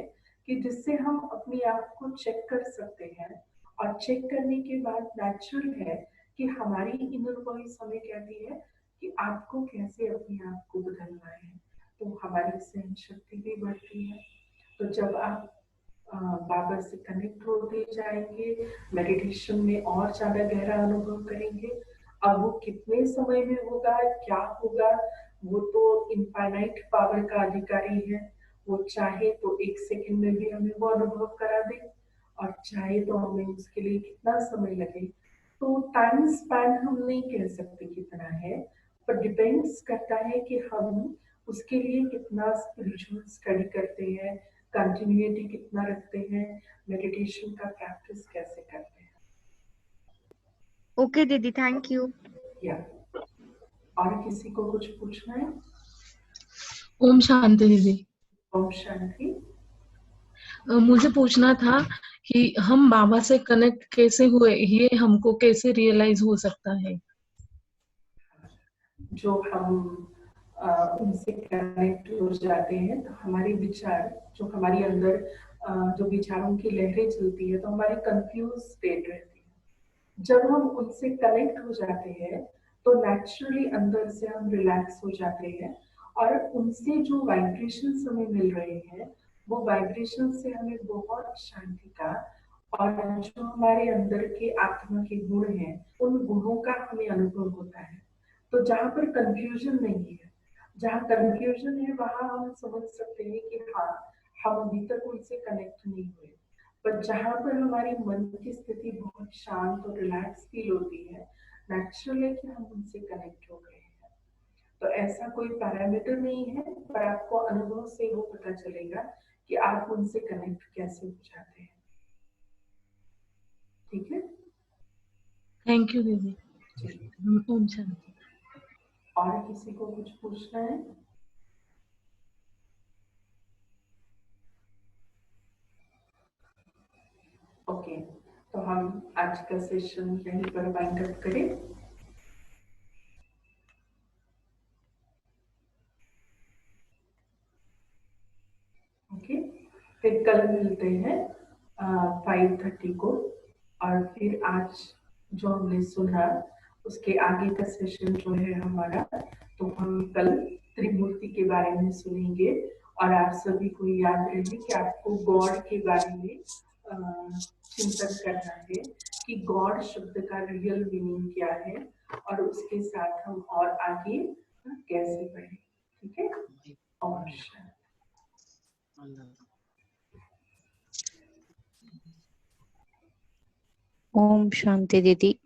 Speaker 1: कि जिससे हम अपने आप को चेक कर सकते हैं, और चेक करने के बाद नेचुरल है कि हमारी इनर वॉइस हमें कहती है कि आपको कैसे अपने आप को बदलना है, तो हमारी सहन शक्ति भी बढ़ती है। तो जब आप बाबा से कनेक्ट होते जाएंगे, मेडिटेशन में और ज्यादा गहरा अनुभव करेंगे। अब वो कितने समय में होगा, क्या होगा, वो तो इनफाइनाइट पावर का अधिकारी है। वो चाहे तो 1 सेकंड में भी हमें वो अनुभव करा दे, और चाहे तो हमें उसके लिए कितना समय लगे। तो टाइम स्पैन हम नहीं कह सकते कितना है, पर डिपेंड्स करता है कि हम उसके लिए कितना स्पिरिचुअल स्टडी करते हैं, कंटिन्यूटी कितना रखते हैं, मेडिटेशन का प्रैक्टिस कैसे करते हैं।
Speaker 3: ओके दीदी, थैंक यू।
Speaker 1: या और किसी को कुछ पूछना है?
Speaker 4: ओम शांति दीदी।
Speaker 1: ओम शांति।
Speaker 4: मुझे पूछना था कि हम बाबा से कनेक्ट कैसे हुए, ये हमको कैसे रियलाइज हो सकता है?
Speaker 1: जो हम उनसे कनेक्ट हो जाते हैं तो हमारे विचार, जो हमारे अंदर जो विचारों की लहरें चलती है, तो हमारी कंफ्यूज स्टेट रहती है। जब हम उनसे कनेक्ट हो जाते हैं तो नेचुरली अंदर से हम रिलैक्स हो जाते हैं, और उनसे जो वाइब्रेशंस हमें मिल रहे हैं, वो वाइब्रेशन से हमें बहुत शांति का, और जो हमारे अंदर के आत्मा के गुण हैं, उन गुणों का हमें अनुभव होता है। तो जहाँ पर कंफ्यूजन नहीं है, जहाँ कंफ्यूजन है वहां हम समझ सकते हैं कि हाँ, हम अभी तक उनसे कनेक्ट नहीं हुए। पर जहाँ पर हमारी मन की स्थिति बहुत शांत और रिलैक्स फील होती है, नेचुरल है कि हम उनसे कनेक्ट हो गए हैं। तो ऐसा कोई पैरामीटर नहीं है, पर आपको अनुभव से वो पता चलेगा कि आप उनसे कनेक्ट कैसे हो जाते हैं। ठीक है,
Speaker 4: थैंक यू दीदी। ओम शांति।
Speaker 1: और किसी को कुछ पूछना है? ओके, तो हम आज का सेशन यहीं पर वाइंड अप करें। ओके, फिर कल मिलते हैं 5:30 को, और फिर आज जो हमने सुना उसके आगे का सेशन जो है हमारा, तो हम कल त्रिमूर्ति के बारे में सुनेंगे। और आप सभी को याद रहे कि आपको गॉड के बारे में चिंतन करना है कि गॉड शब्द का रियल मीनिंग क्या है, और उसके साथ हम और आगे कैसे बढ़े। ठीक है, और
Speaker 2: ओम शांति दीदी।